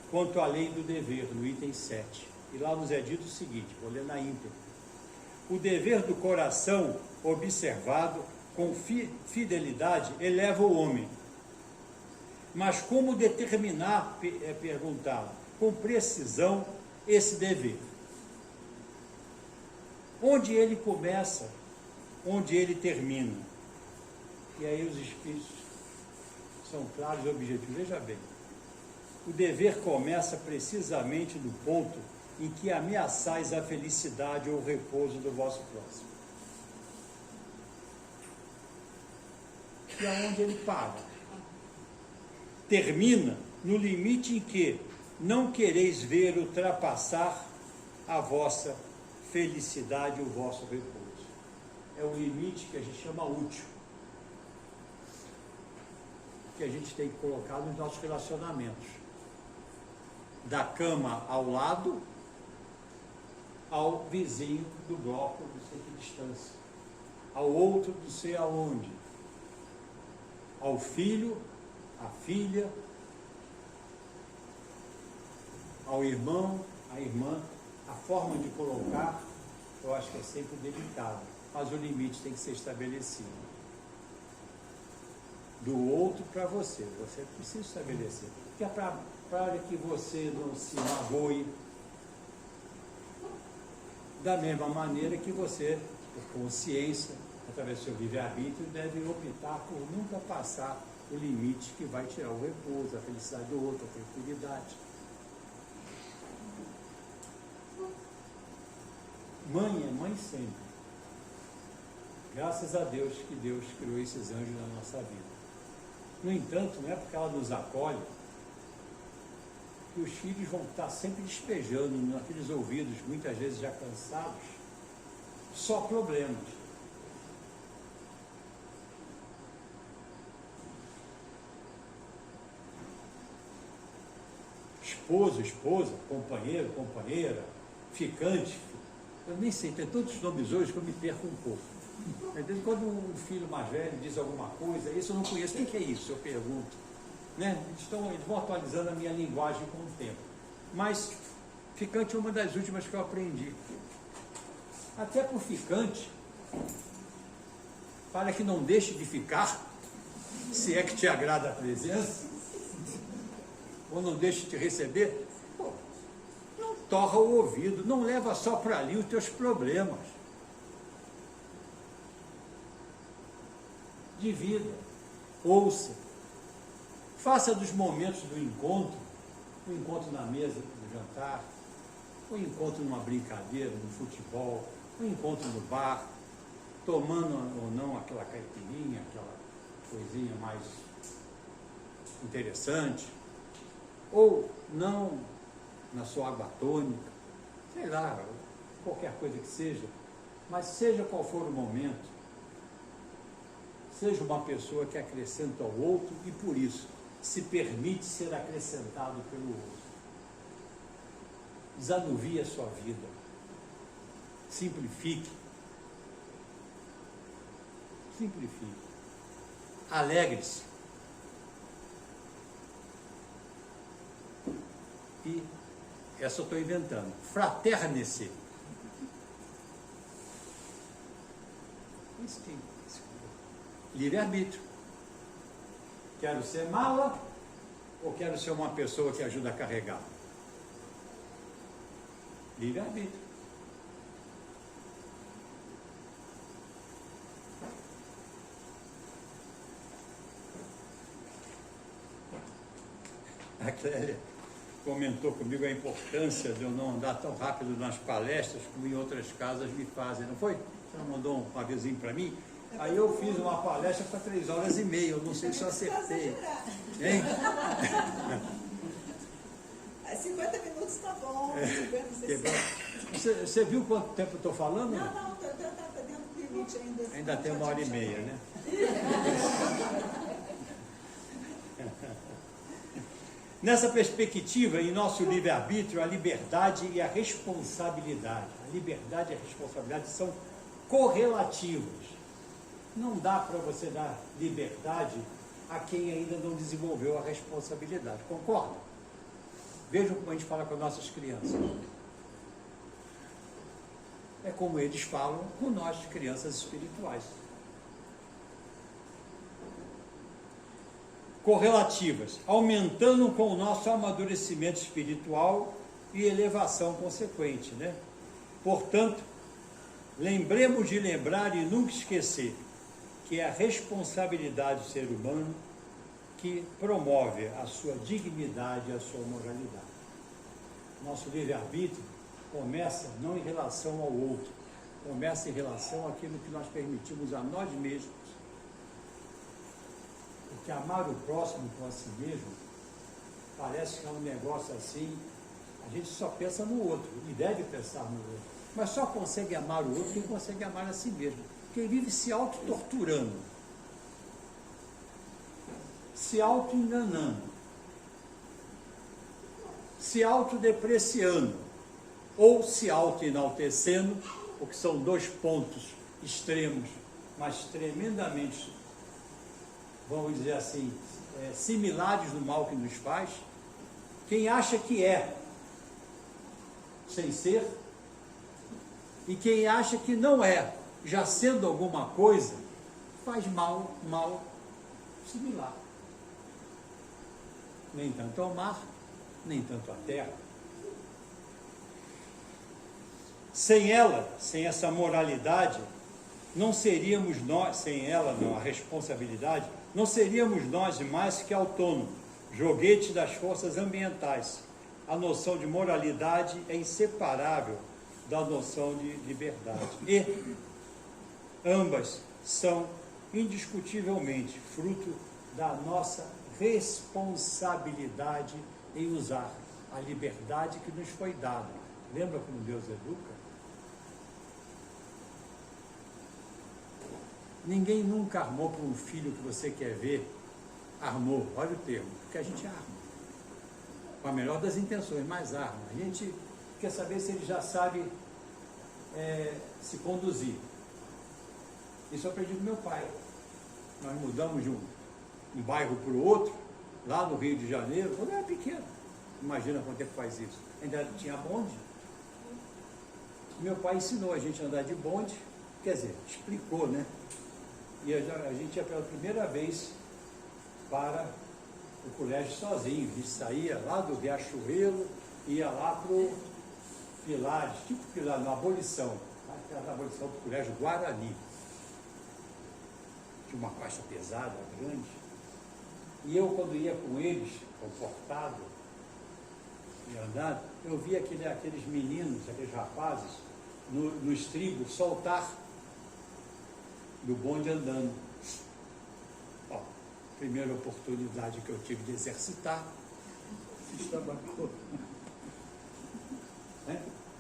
quanto à lei do dever, no item 7. E lá nos é dito o seguinte, vou ler na íntegra. O dever do coração observado com fidelidade eleva o homem. Mas como determinar, perguntar, com precisão esse dever? onde ele começa, onde ele termina. E aí os espíritos são claros e objetivos. Veja bem, o dever começa precisamente no ponto em que ameaçais a felicidade ou o repouso do vosso próximo. E aonde ele para? Termina no limite em que não quereis ver ultrapassar a vossa felicidade ou o vosso repouso. É o limite que a gente chama útil, que a gente tem que colocar nos nossos relacionamentos. Da cama ao lado, ao vizinho do bloco, não sei que distância, ao outro, não sei aonde, ao filho, à filha, ao irmão, à irmã. A forma de colocar, eu acho que é sempre delicada, mas o limite tem que ser estabelecido. Do outro para você precisa estabelecer, que é para que você não se magoe, da mesma maneira que você, por consciência, através do seu livre-arbítrio, deve optar por nunca passar o limite que vai tirar o repouso, a felicidade do outro, a tranquilidade. Mãe é mãe sempre. Graças a Deus que Deus criou esses anjos na nossa vida. No entanto, não é porque ela nos acolhe que os filhos vão estar sempre despejando naqueles ouvidos, muitas vezes já cansados, só problemas. Esposo, esposa, companheiro, companheira, ficante. Eu nem sei, tem tantos nomes hoje que eu me perco um pouco. Quando um filho mais velho diz alguma coisa, isso eu não conheço, o que é isso? Eu pergunto. Né? Eles vão atualizando a minha linguagem com o tempo. Mas ficante é uma das últimas que eu aprendi. Até por ficante, para que não deixe de ficar, se é que te agrada a presença, ou não deixe de te receber, não torra o ouvido, não leva só para ali os teus problemas. Divida, ouça, faça dos momentos do encontro, o encontro na mesa do jantar, o encontro numa brincadeira, no futebol, o encontro no bar, tomando ou não aquela caipirinha, aquela coisinha mais interessante, ou não na sua água tônica, sei lá, qualquer coisa que seja, mas seja qual for o momento, seja uma pessoa que acrescenta ao outro e, por isso, se permite ser acrescentado pelo outro. Desanuvie a sua vida. Simplifique. Simplifique. Alegre-se. E essa eu estou inventando. Fraternecer. Livre-arbítrio. Quero ser mala ou quero ser uma pessoa que ajuda a carregar? Livre-arbítrio. A Clélia comentou comigo a importância de eu não andar tão rápido nas palestras como em outras casas me fazem, não foi? Ela mandou um avisinho para mim. Aí eu fiz uma palestra para 3h30, eu não sei se eu acertei. Hein? 50 minutos está bom, 50, 60. Você viu quanto tempo eu estou falando? Não, está dentro do limite ainda. Ainda tem 1h30, né? Nessa perspectiva, em nosso livre-arbítrio, a liberdade e a responsabilidade. A liberdade e a responsabilidade são correlativos. Não dá para você dar liberdade a quem ainda não desenvolveu a responsabilidade. Concorda? Vejam como a gente fala com as nossas crianças. É como eles falam com nós, crianças espirituais. Correlativas, aumentando com o nosso amadurecimento espiritual e elevação consequente, né? Portanto, lembremos de lembrar e nunca esquecer que é a responsabilidade do ser humano que promove a sua dignidade e a sua moralidade. Nosso livre-arbítrio começa não em relação ao outro, começa em relação àquilo que nós permitimos a nós mesmos. Porque amar o próximo com a si mesmo parece que é um negócio assim, a gente só pensa no outro, e deve pensar no outro, mas só consegue amar o outro quem consegue amar a si mesmo. Quem vive se auto-torturando, se auto-enganando, se autodepreciando, ou se auto-enaltecendo, o que são dois pontos extremos, mas tremendamente, vamos dizer assim, similares no mal que nos faz. Quem acha que é, sem ser, e quem acha que não é, já sendo alguma coisa, faz mal similar. Nem tanto ao mar, nem tanto à terra. Sem ela, sem essa moralidade, não seríamos nós, sem ela, não, a responsabilidade, não seríamos nós mais que autônomos, joguete das forças ambientais. A noção de moralidade é inseparável da noção de liberdade. E ambas são indiscutivelmente fruto da nossa responsabilidade em usar a liberdade que nos foi dada. Lembra como Deus educa? Ninguém nunca armou para um filho que você quer ver, armou, olha o termo, porque a gente arma. Com a melhor das intenções, mas arma. A gente quer saber se ele já sabe se conduzir. Isso eu aprendi do meu pai. Nós mudamos de um bairro para o outro, lá no Rio de Janeiro, quando eu era pequeno. Imagina quanto tempo faz isso. Ainda tinha bonde. Meu pai ensinou a gente a andar de bonde, quer dizer, explicou, né? E a gente ia pela primeira vez para o colégio sozinho. A gente saía lá do Riachuelo, ia lá para o Pilares, tipo Pilares, na abolição. Aquela abolição do colégio Guarani. Tinha uma faixa pesada, grande. E eu, quando ia com eles, confortado e andando, eu via aqueles meninos, aqueles rapazes, no estribo, soltar do bonde andando. Ó, primeira oportunidade que eu tive de exercitar,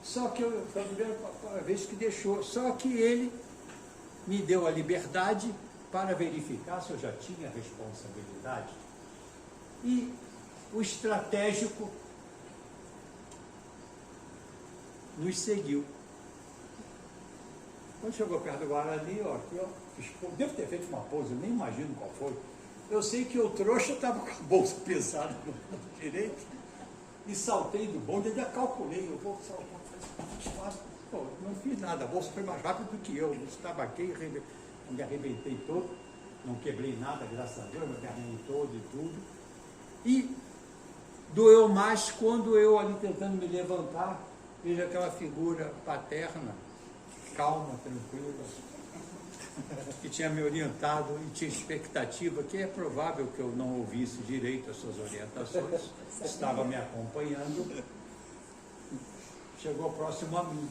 só que foi a primeira vez que deixou, só que ele me deu a liberdade para verificar se eu já tinha responsabilidade. E o estratégico nos seguiu. Quando chegou perto do Guarani, ó, aqui, ó, devo ter feito uma pose, eu nem imagino qual foi. Eu sei que o trouxa estava com a bolsa pesada no lado direito e saltei do bonde, ainda calculei, eu vou saltar, pô, não fiz nada, a bolsa foi mais rápida do que eu estabaquei, me arrebentei todo, não quebrei nada, graças a Deus, me arrebentei todo e tudo. E doeu mais quando eu ali tentando me levantar, vejo aquela figura paterna, calma, tranquila, que tinha me orientado e tinha expectativa, que é provável que eu não ouvisse direito as suas orientações, estava me acompanhando, chegou próximo a mim.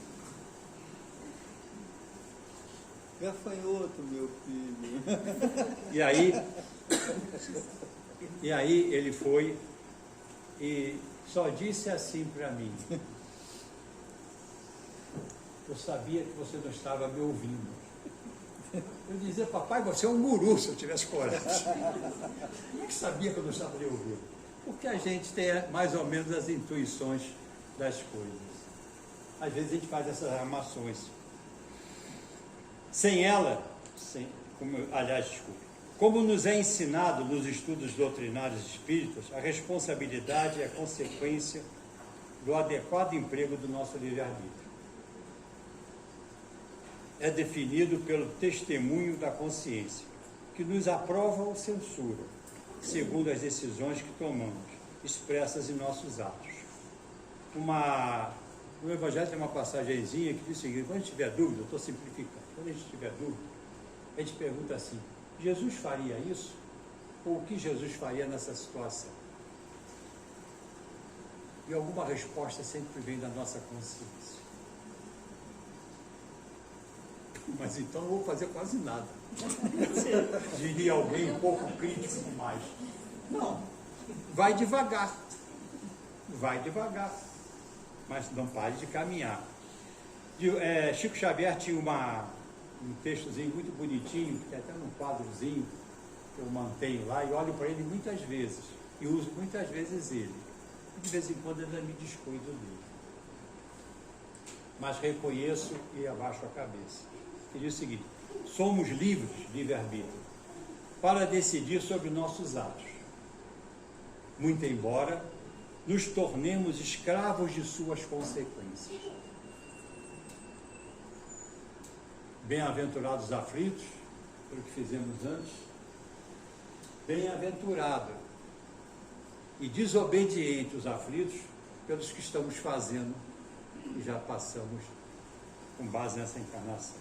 Gafanhoto, meu filho. E aí ele foi e só disse assim para mim: eu sabia que você não estava me ouvindo. Eu dizia: papai, você é um guru, se eu tivesse coragem. Como é que sabia que eu não estava lhe ouvindo? Porque a gente tem mais ou menos as intuições das coisas. Às vezes a gente faz essas armações. Sem ela, como nos é ensinado nos estudos doutrinários espíritas, a responsabilidade é a consequência do adequado emprego do nosso livre-arbítrio. É definido pelo testemunho da consciência, que nos aprova ou censura, segundo as decisões que tomamos, expressas em nossos atos. Uma No Evangelho tem uma passagenzinha que diz o seguinte: quando a gente tiver dúvida, eu estou simplificando, quando a gente tiver dúvida, a gente pergunta assim: Jesus faria isso? Ou o que Jesus faria nessa situação? E alguma resposta sempre vem da nossa consciência. Mas então eu vou fazer quase nada. Diria alguém um pouco crítico demais. Não, vai devagar. Vai devagar. Mas não pare de caminhar. Chico Xavier tinha um textozinho muito bonitinho, que tem até num quadrozinho que eu mantenho lá, e olho para ele muitas vezes, e uso muitas vezes ele. E de vez em quando ainda me descuido dele. Mas reconheço e abaixo a cabeça. Ele diz o seguinte: somos livres, livre-arbítrio, para decidir sobre nossos atos, muito embora nos tornemos escravos de suas consequências. Bem-aventurados os aflitos, pelo que fizemos antes, bem-aventurado e desobediente os aflitos, pelos que estamos fazendo e já passamos com base nessa encarnação.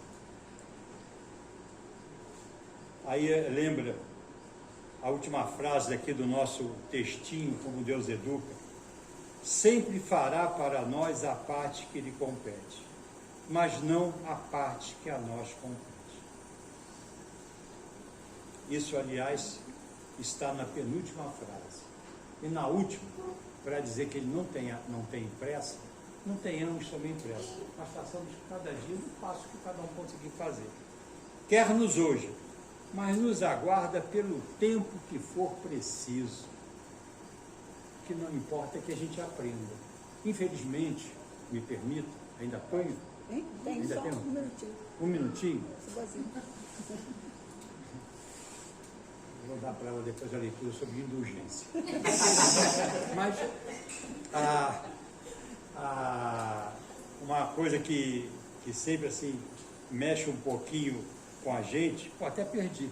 Aí lembra a última frase aqui do nosso textinho, Como Deus Educa: sempre fará para nós a parte que lhe compete, mas não a parte que a nós compete. Isso, aliás, está na penúltima frase. E na última, para dizer que ele não tem pressa, não tenhamos também pressa, mas façamos cada dia o passo que cada um conseguir fazer. Quer-nos hoje, mas nos aguarda pelo tempo que for preciso. O que não importa é que a gente aprenda. Infelizmente, me permita, ainda ponho? Tem Ainda só tem um minutinho. Um minutinho? Sozinho. Vou dar para ela depois a leitura sobre indulgência. Mas uma coisa que sempre assim mexe um pouquinho com a gente, até perdi.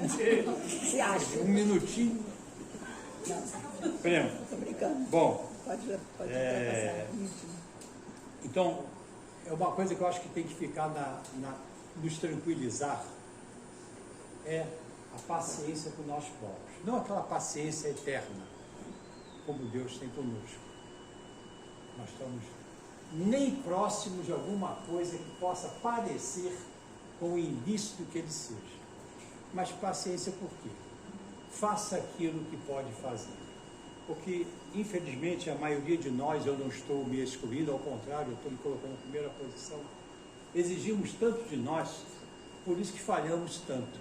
Você acha? Um minutinho. Não, Prêmio. estou brincando. Bom, Pode passar. então, é uma coisa que eu acho que tem que ficar nos tranquilizar, é a paciência com nós próprios. Não aquela paciência eterna, como Deus tem conosco. Nós estamos nem próximos de alguma coisa que possa parecer com o início do que ele seja. Mas paciência por quê? Faça aquilo que pode fazer. Porque, infelizmente, a maioria de nós, eu não estou me excluindo, ao contrário, eu estou me colocando na primeira posição, exigimos tanto de nós, por isso que falhamos tanto.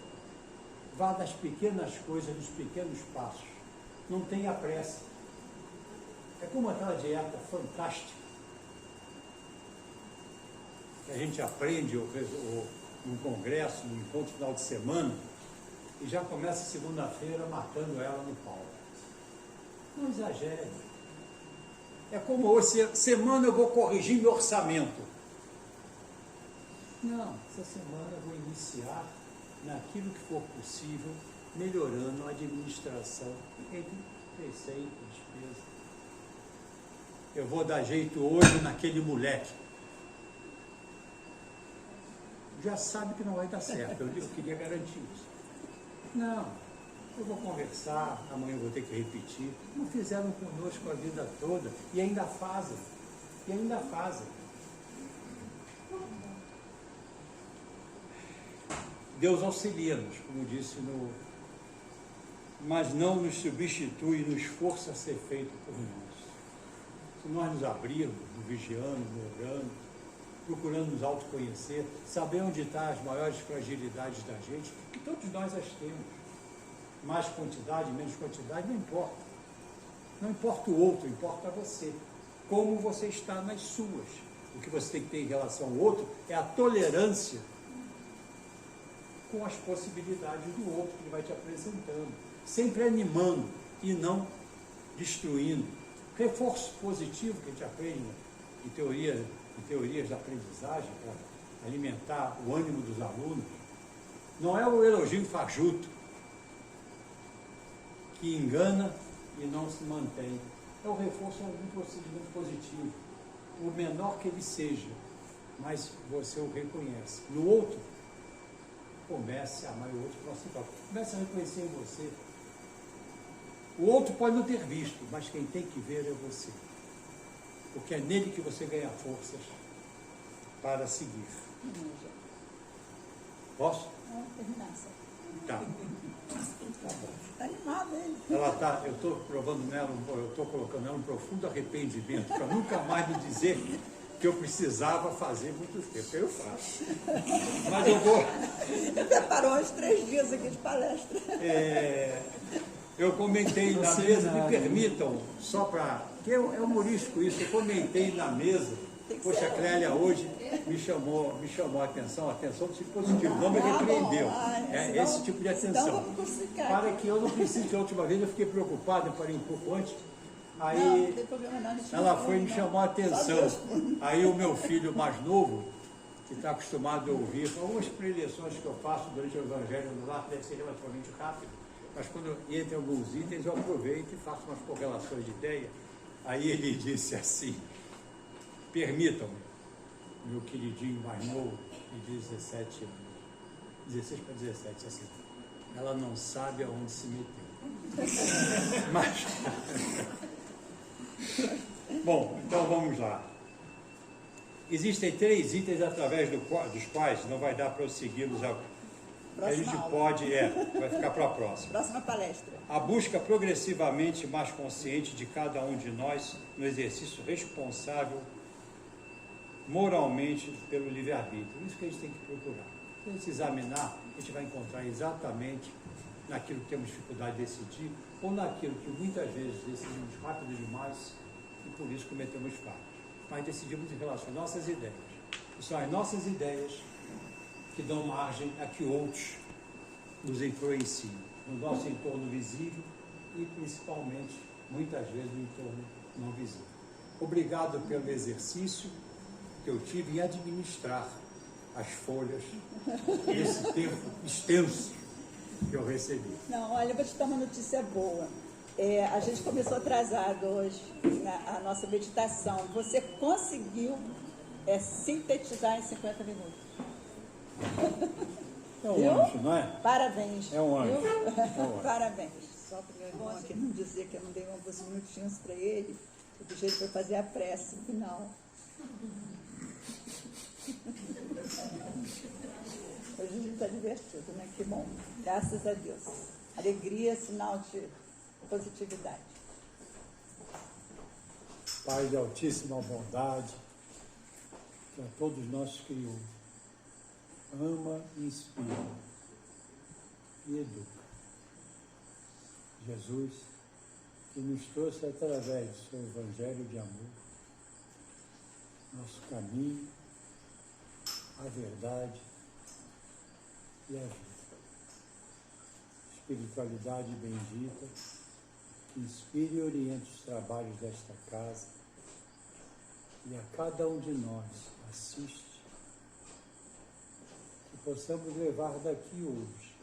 Vá das pequenas coisas, dos pequenos passos. Não tenha pressa. É como aquela dieta fantástica que a gente aprende num congresso, num encontro final de semana, e já começa segunda-feira matando ela no pau. Não exagere. É como hoje, semana eu vou corrigir meu orçamento. Não, essa semana eu vou iniciar naquilo que for possível, melhorando a administração entre receita e despesa. Eu vou dar jeito hoje naquele moleque. Já sabe que não vai dar certo, eu queria garantir isso. Não, eu vou conversar, amanhã eu vou ter que repetir. Não fizeram conosco a vida toda e ainda fazem. Deus auxilia-nos, como disse mas não nos substitui no esforço a ser feito por nós. Se nós nos abrirmos, nos vigiando, nos orando, procurando nos autoconhecer, saber onde estão as maiores fragilidades da gente, e todos nós as temos. Mais quantidade, menos quantidade, não importa. Não importa o outro, importa você. Como você está nas suas. O que você tem que ter em relação ao outro é a tolerância com as possibilidades do outro que ele vai te apresentando. Sempre animando e não destruindo. Reforço positivo que a gente aprende em teorias da aprendizagem para alimentar o ânimo dos alunos. Não é o elogio fajuto que engana e não se mantém. É o reforço a algum procedimento positivo. o menor que ele seja, mas você o reconhece. No outro, comece a amar o outro como a si próprio. Comece a reconhecer em você. O outro pode não ter visto, mas quem tem que ver é você. Porque é nele que você ganha forças para seguir. Posso? Terminar, só. Tá. Tá animado, hein? Ela tá, eu estou provando nela, eu estou colocando nela um profundo arrependimento para nunca mais me dizer que eu precisava fazer muito tempo. Eu faço. Mas eu vou. Ele preparou uns 3 dias aqui de palestra. Eu comentei na mesa, me permitam, só para. Que é humorístico isso, eu comentei na mesa. Poxa, a Clélia hoje me chamou a atenção do tipo positivo, não me repreendeu. Esse tipo de atenção. Para que eu não precise, a última vez eu fiquei preocupado, eu parei um pouco antes. Aí não tem problema não, ela foi me chamar a atenção. Aí o meu filho mais novo, que está acostumado a ouvir algumas preleções que eu faço durante o Evangelho no lar, deve ser relativamente rápido, mas quando entra em alguns itens eu aproveito e faço umas correlações de ideia. Aí ele disse assim: permitam-me, meu queridinho mais novo, de 17 anos, 16 para 17, assim, ela não sabe aonde se meteu. Mas, bom, então vamos lá. Existem 3 itens através dos quais não vai dar para eu segui-los. A gente pode, vai ficar para a próxima. Próxima palestra. A busca progressivamente mais consciente de cada um de nós no exercício responsável moralmente pelo livre-arbítrio. Isso que a gente tem que procurar. Se a gente examinar, a gente vai encontrar exatamente naquilo que temos dificuldade de decidir ou naquilo que muitas vezes decidimos rápido demais e por isso cometemos falhas. Mas decidimos em relação às nossas ideias. E são as nossas ideias que dão margem a que outros nos influenciem no nosso entorno visível e principalmente, muitas vezes, no entorno não visível. Obrigado pelo exercício que eu tive em administrar as folhas desse tempo extenso que eu recebi. Não, olha, eu vou te dar uma notícia boa. A gente começou atrasado hoje a nossa meditação. Você conseguiu sintetizar em 50 minutos. É um anjo, não é? Parabéns. É um anjo. Viu? É um anjo. Parabéns. Só para o meu irmão aqui não dizer que eu não dei alguns minutinhos para ele, eu pedi ele para fazer a prece no final. Hoje a gente está divertido, né? Que bom. Graças a Deus. Alegria é sinal de positividade. Pai de altíssima bondade, que a todos nós criou, ama, inspira e educa. Jesus, que nos trouxe através do seu Evangelho de amor, nosso caminho, a verdade e a vida. Espiritualidade bendita, que inspire e oriente os trabalhos desta casa e a cada um de nós assiste, que possamos levar daqui hoje,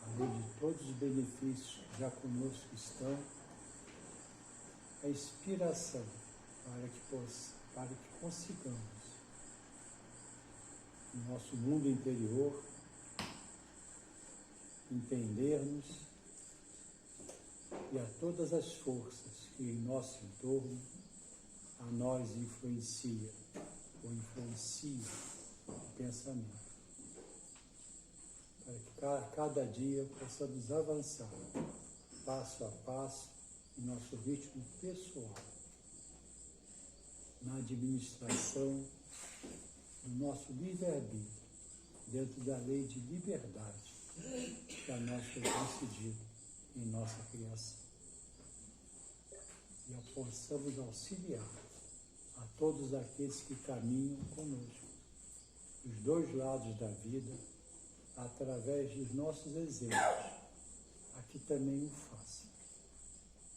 além de todos os benefícios que já conosco estão, a inspiração para que consigamos, no nosso mundo interior, entendermos e a todas as forças que em nosso entorno a nós influencia o pensamento, para que cada dia possamos avançar passo a passo em nosso ritmo pessoal, na administração do nosso livre-arbítrio, dentro da lei de liberdade que a nós foi concedida em nossa criação. E possamos auxiliar a todos aqueles que caminham conosco, dos 2 lados da vida, através dos nossos exemplos, aqui também o faça.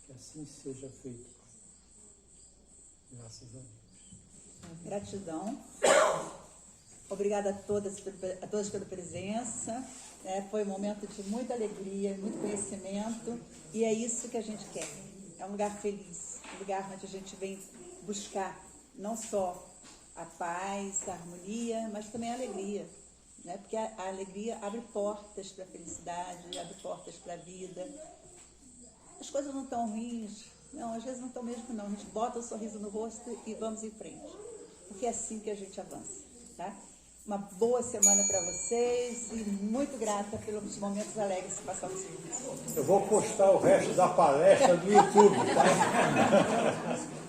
Que assim seja feito, Pai. Graças a Deus. Gratidão. Obrigada a todos pela presença. Foi um momento de muita alegria, muito conhecimento, e é isso que a gente quer. É um lugar feliz, um lugar onde a gente vem buscar não só a paz, a harmonia, mas também a alegria, né? Porque a alegria abre portas para a felicidade, abre portas para a vida. As coisas não estão ruins, não, às vezes não estão mesmo não. A gente bota um sorriso no rosto e vamos em frente, porque é assim que a gente avança, tá? Uma boa semana para vocês e muito grata pelos momentos alegres que passamos juntos. Eu vou postar o resto da palestra no YouTube, tá?